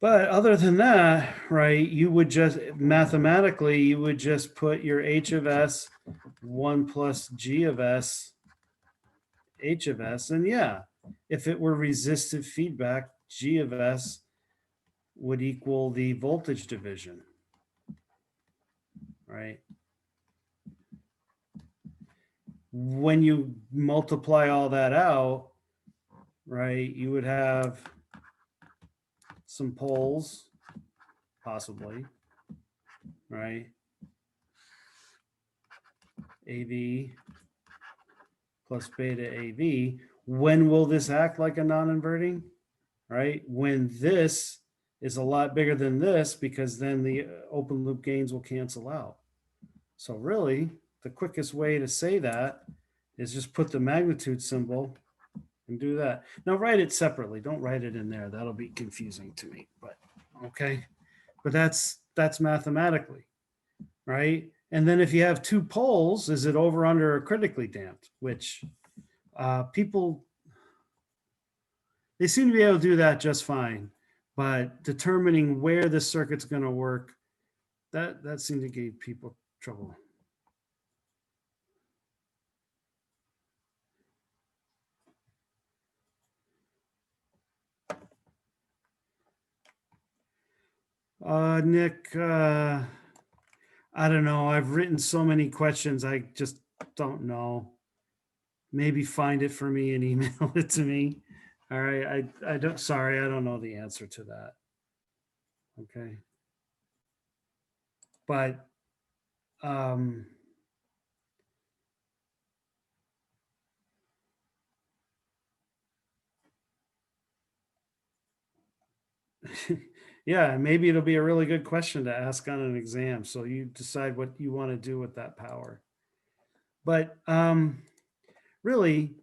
But other than that, right, you would just mathematically, you would just put your H of S 1 plus G of S, H of S, and yeah, if it were resistive feedback, G of S would equal the voltage division, right? When you multiply all that out, right, you would have some poles, possibly, right? AV plus beta AV. When will this act like a non-inverting, right? When this is a lot bigger than this, because then the open loop gains will cancel out. So really, the quickest way to say that is just put the magnitude symbol and do that. Now write it separately. Don't write it in there. That'll be confusing to me, but okay. But that's mathematically, right? And then if you have two poles, is it over, under, or critically damped? Which people, they seem to be able to do that just fine. But determining where the circuit's going to work, that seemed to give people trouble. Nick, I don't know. I've written so many questions. I just don't know. Maybe find it for me and email it to me. All right. I don't, sorry, I don't know the answer to that. Okay. But, yeah, maybe it'll be a really good question to ask on an exam. So you decide what you want to do with that power. But really,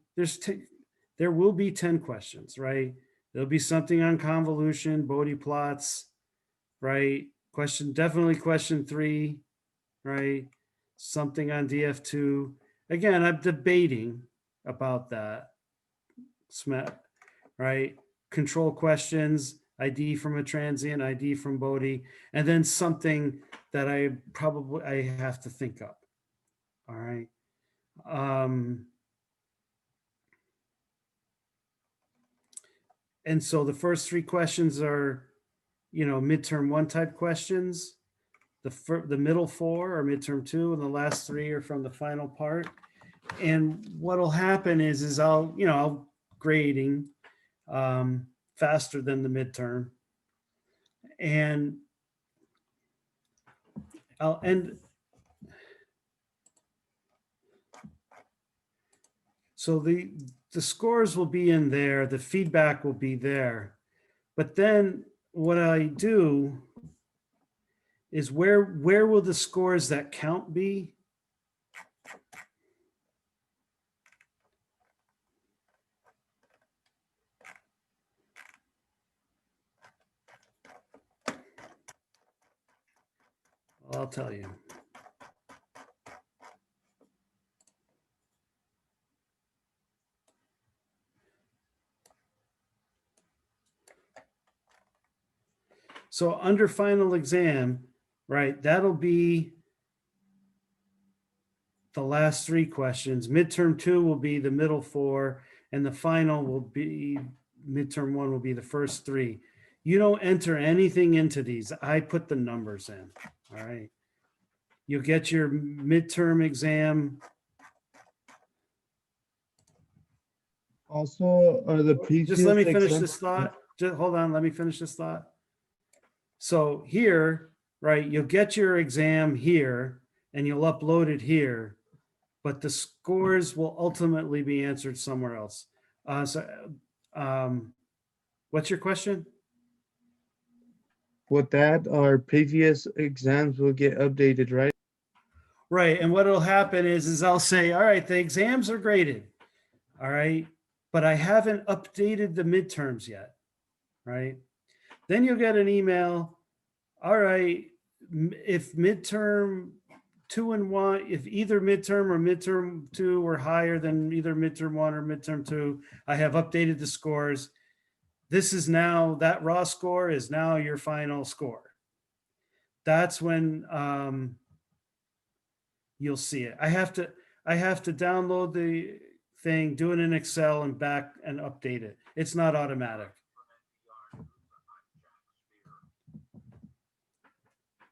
there will be 10 questions, right? There'll be something on convolution, Bode plots, right? Definitely question 3, right? Something on DF2. Again, I'm debating about that, right? Control questions, ID from a transient, ID from Bode, and then something that I have to think up. All right. And so the first 3 questions are, midterm 1 type questions. The middle 4 are midterm 2, and the last 3 are from the final part. And what'll happen is I'll grading faster than the midterm. And And so the scores will be in there, the feedback will be there. But then what I do is where will the scores that count be? I'll tell you. So under final exam, right, that'll be the last 3 questions. Midterm 2 will be the middle 4, and the final will be, midterm 1 will be the first 3. You don't enter anything into these. I put the numbers in, all right? You'll get your midterm exam. Also, are the previous Just let me finish exam- this thought. Just hold on, let me finish this thought. So here, right, you'll get your exam here and you'll upload it here, but the scores will ultimately be answered somewhere else. What's your question? With that, our previous exams will get updated, right? Right, and what'll happen is I'll say, all right, the exams are graded, all right, but I haven't updated the midterms yet, right? Then you'll get an email, all right, if midterm 2 and 1, if either midterm or midterm 2 were higher than either midterm 1 or midterm 2, I have updated the scores. This is now, that raw score is now your final score. That's when you'll see it. I have to download the thing, do it in Excel and back and update it. It's not automatic.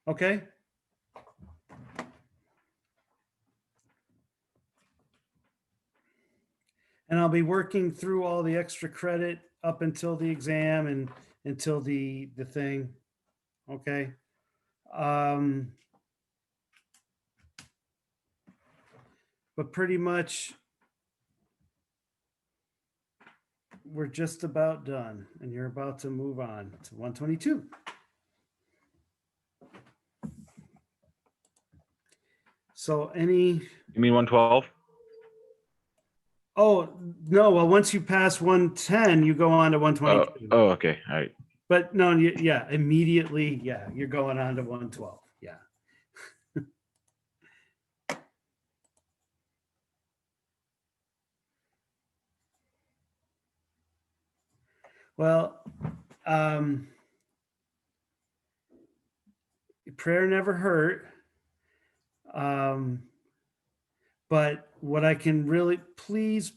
Okay. And I'll be working through all the extra credit up until the exam and until the thing. Okay. But pretty much we're just about done and you're about to move on to 122. So any, You mean 112? oh, no, well, once you pass 110, you go on to 122. Oh, okay. All right. But no, yeah, immediately, yeah, you're going on to 112. Yeah. Well, prayer never hurt. But what I can really, please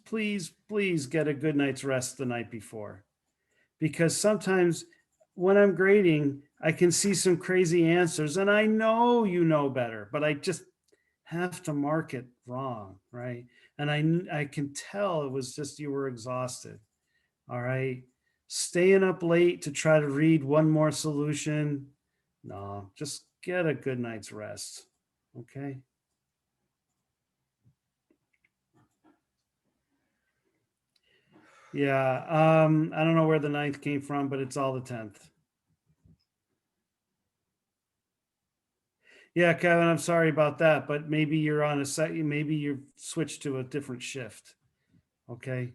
get a good night's rest the night before. Because sometimes when I'm grading, I can see some crazy answers and I know you know better, but I just have to mark it wrong, right? And I can tell it was just you were exhausted. All right. Staying up late to try to read one more solution. No, just get a good night's rest. Okay. Yeah. I don't know where the 9th came from, but it's all the 10th. Yeah, Kevin, I'm sorry about that, but maybe you're on a set, maybe you've switched to a different shift. Okay.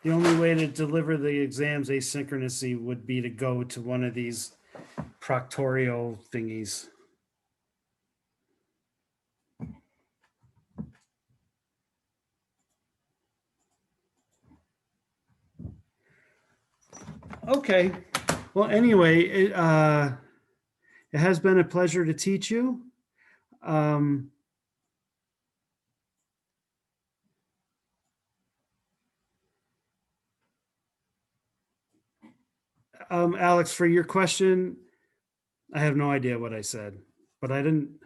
The only way to deliver the exams asynchronously would be to go to one of these proctorial thingies. Okay. Well, anyway, it has been a pleasure to teach you. Alex, for your question, I have no idea what I said, but I didn't.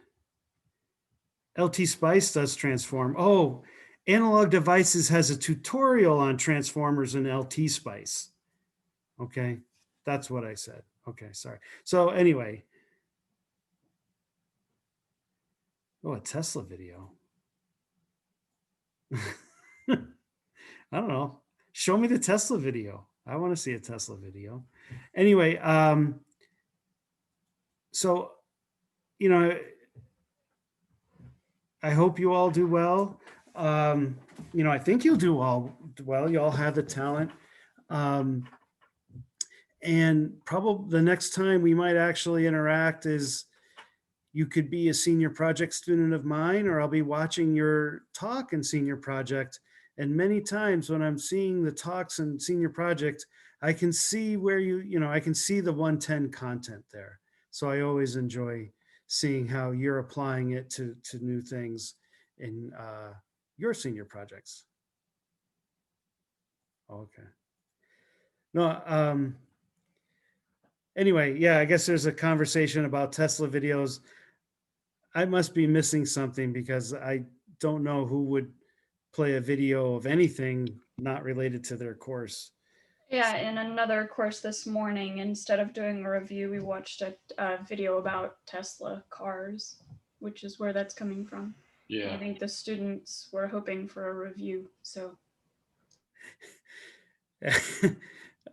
LT Spice does transform. Oh, Analog Devices has a tutorial on transformers in LT Spice. Okay. That's what I said. Okay, sorry. So anyway. Oh, a Tesla video. I don't know. Show me the Tesla video. I want to see a Tesla video. Anyway, so, you know, I hope you all do well. You know, I think you'll do all well. You all have the talent. And probably the next time we might actually interact is you could be a senior project student of mine, or I'll be watching your talk in senior project. And many times when I'm seeing the talks in senior project, I can see where I can see the 110 content there. So I always enjoy seeing how you're applying it to new things in your senior projects. Okay. No, anyway, yeah, I guess there's a conversation about Tesla videos. I must be missing something because I don't know who would play a video of anything not related to their course. Yeah, in another course this morning, instead of doing a review, we watched a video about Tesla cars, which is where that's coming from. And I Yeah. think the students were hoping for a review, so.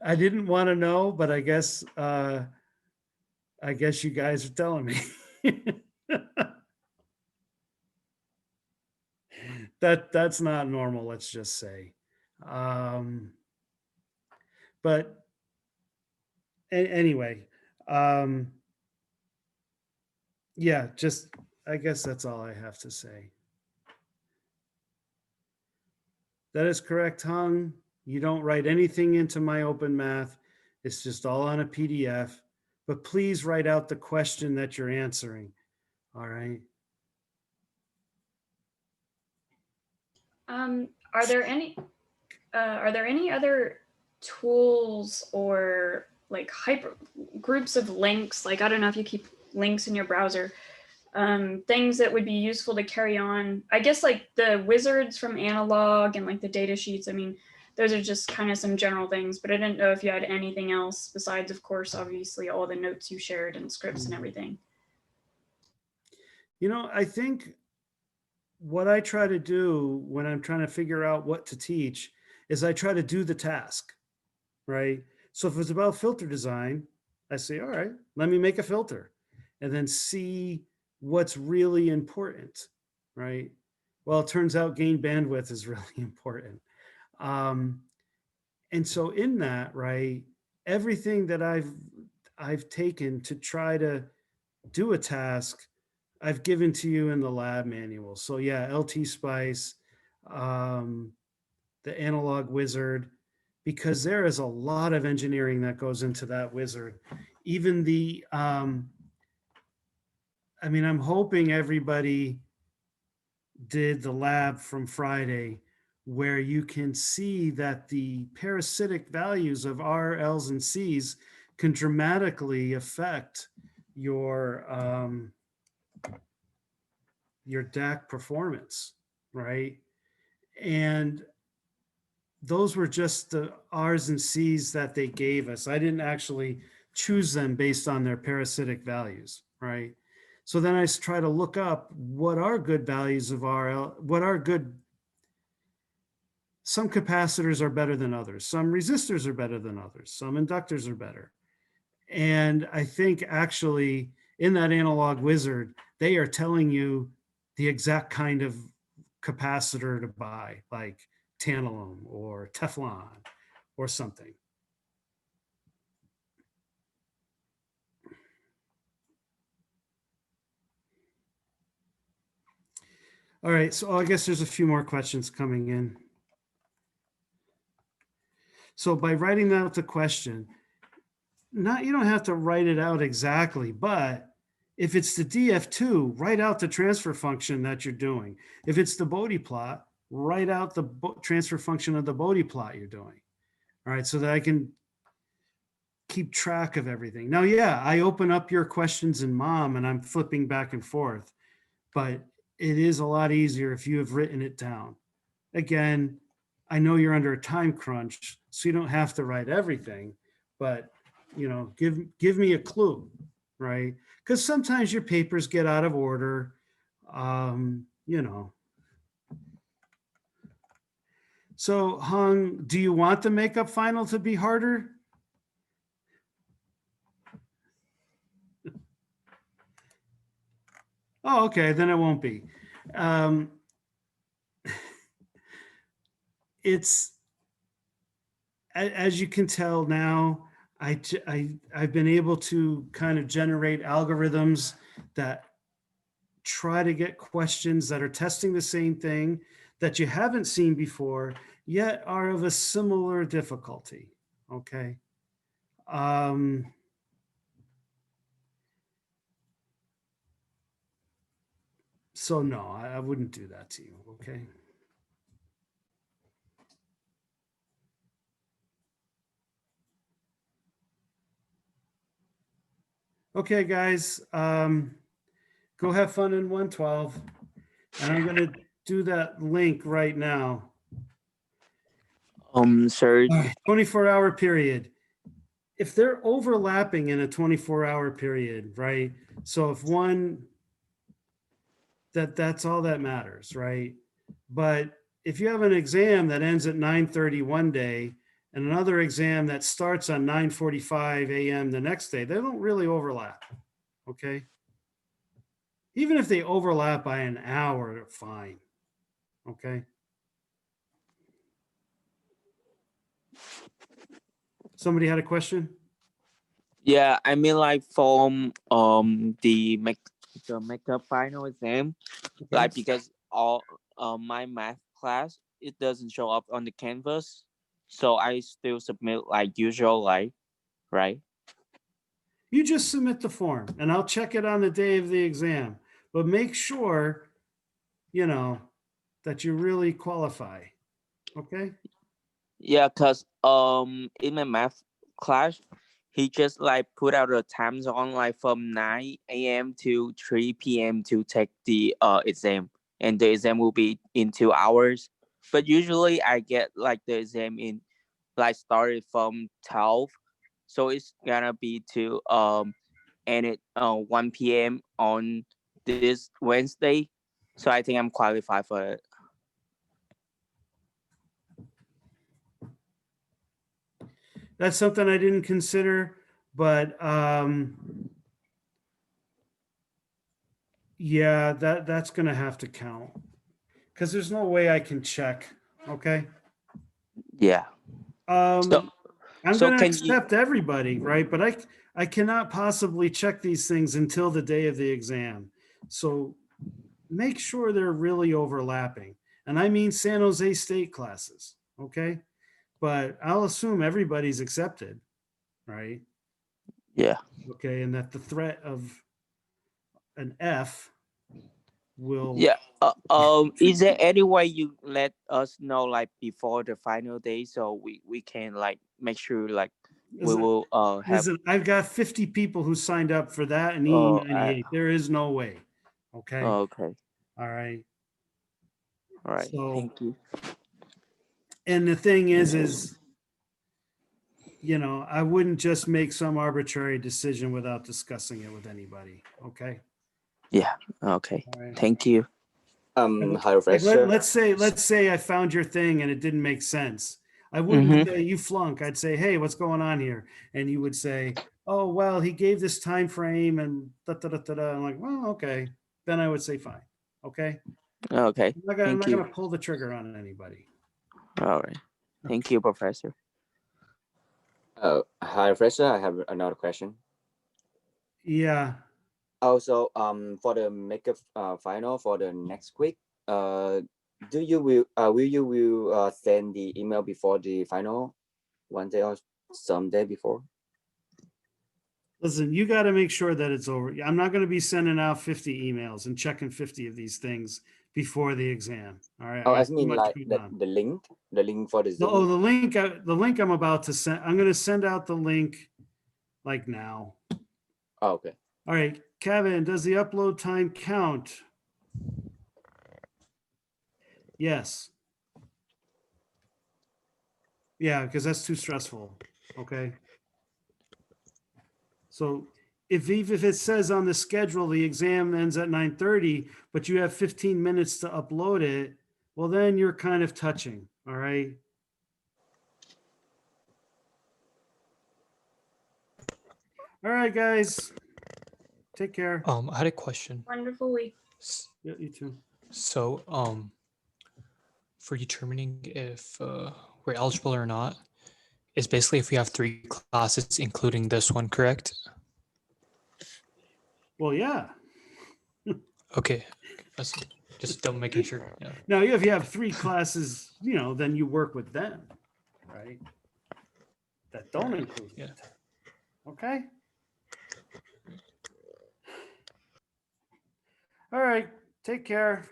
I didn't want to know, but I guess you guys are telling me. That's not normal, let's just say. But anyway, yeah, just I guess that's all I have to say. That is correct, Hung. You don't write anything into my open math. It's just all on a PDF. But please write out the question that you're answering. All right. Are there any other tools or like hyper groups of links? Like, I don't know if you keep links in your browser, things that would be useful to carry on. I guess like the wizards from Analog and like the data sheets. I mean, those are just kind of some general things, but I didn't know if you had anything else besides, of course, obviously all the notes you shared and scripts and everything. You know, I think what I try to do when I'm trying to figure out what to teach is I try to do the task, right? So if it's about filter design, I say, all right, let me make a filter and then see what's really important, right? Well, it turns out gain bandwidth is really important. And so in that, right, everything that I've taken to try to do a task, I've given to you in the lab manual. So yeah, LT Spice, the Analog Wizard, because there is a lot of engineering that goes into that wizard. Even the, I mean, I'm hoping everybody did the lab from Friday where you can see that the parasitic values of R, L's, and C's can dramatically affect your DAC performance, right? And those were just the R's and C's that they gave us. I didn't actually choose them based on their parasitic values, right? So then I try to look up what are good values of RL, what are good. Some capacitors are better than others. Some resistors are better than others. Some inductors are better. And I think actually in that Analog Wizard, they are telling you the exact kind of capacitor to buy, like tantalum or Teflon or something. All right, so I guess there's a few more questions coming in. So by writing out the question, you don't have to write it out exactly, but if it's the DF2, write out the transfer function that you're doing. If it's the Bode plot, write out the transfer function of the Bode plot you're doing. All right, so that I can keep track of everything. Now, yeah, I open up your questions in MOM and I'm flipping back and forth, but it is a lot easier if you have written it down. Again, I know you're under a time crunch, so you don't have to write everything, but give me a clue, right? Because sometimes your papers get out of order. You know. So Hung, do you want the makeup final to be harder? Oh, okay, then it won't be. It's as you can tell now, I've been able to kind of generate algorithms that try to get questions that are testing the same thing that you haven't seen before, yet are of a similar difficulty. Okay. So no, I wouldn't do that to you. Okay. Okay, guys, go have fun in 112. And I'm gonna do that link right now. Sir, 24-hour period. If they're overlapping in a 24-hour period, right? So if one, that's all that matters, right? But if you have an exam that ends at 9:30 one day and another exam that starts on 9:45 a.m. the next day, they don't really overlap, okay? Even if they overlap by an hour, they're fine, okay? Somebody had a question? yeah, I mean like from the makeup final exam, like because all my math class it doesn't show up on the canvas, so I still submit like usual, like right? You just submit the form and I'll check it on the day of the exam, but make sure, that you really qualify. Okay. Yeah, cause in my math class, he just like put out the times on like from 9 a.m. to 3 p.m. to take the exam, and the exam will be in 2 hours. But usually I get like the exam in like started from 12, so it's gonna be to end at 1 p.m. on this Wednesday. So I think I'm qualified for it. That's something I didn't consider, but yeah, that's going to have to count because there's no way I can check. Okay. Yeah. So I'm so going to can you? accept everybody, right? But I cannot possibly check these things until the day of the exam. So make sure they're really overlapping. And I mean San Jose State classes, okay? But I'll assume everybody's accepted, right? Yeah. Okay, and that the threat of an F will. Yeah. Is there any way you let us know like before the final day so we can like make sure like we will have. Listen, I've got 50 people who signed up for that and Oh, EE98. There is no way. Okay. okay. All right. All right. So, Thank you. and the thing is, I wouldn't just make some arbitrary decision without discussing it with anybody. Okay. Yeah. Okay. All right. Thank you. Hi, Like Professor. let's say I found your thing and it didn't make sense. I wouldn't Mhm. say you flunk. I'd say, hey, what's going on here? And you would say, oh, well, he gave this time frame and da da da da da. I'm like, well, okay. Then I would say fine. Okay. Okay. I'm Thank not you. gonna pull the trigger on anybody. All right. Thank you, Professor. Hi, Professor. I have another question. Yeah. Also, for the makeup final for the next week, will you send the email before the final, one day or some day before? Listen, you got to make sure that it's over. I'm not going to be sending out 50 emails and checking 50 of these things before the exam. All right. Oh, I I got too mean much like going on. the link for the Oh, Zoom. the link I'm about to send. I'm going to send out the link like now. Oh, okay. All right, Kevin, does the upload time count? Yes. Yeah, because that's too stressful. Okay. So even if it says on the schedule, the exam ends at 9:30, but you have 15 minutes to upload it, well, then you're kind of touching, all right? All right, guys. Take care. I had a question. Wonderful week. Yeah, you too. So, for determining if we're eligible or not, is basically if we have 3 classes, including this one, correct? Well, yeah. Okay, that's just double making sure. Yeah. Now, if you have 3 classes, then you work with them, right? That don't include. Yeah. Okay. All right. Take care.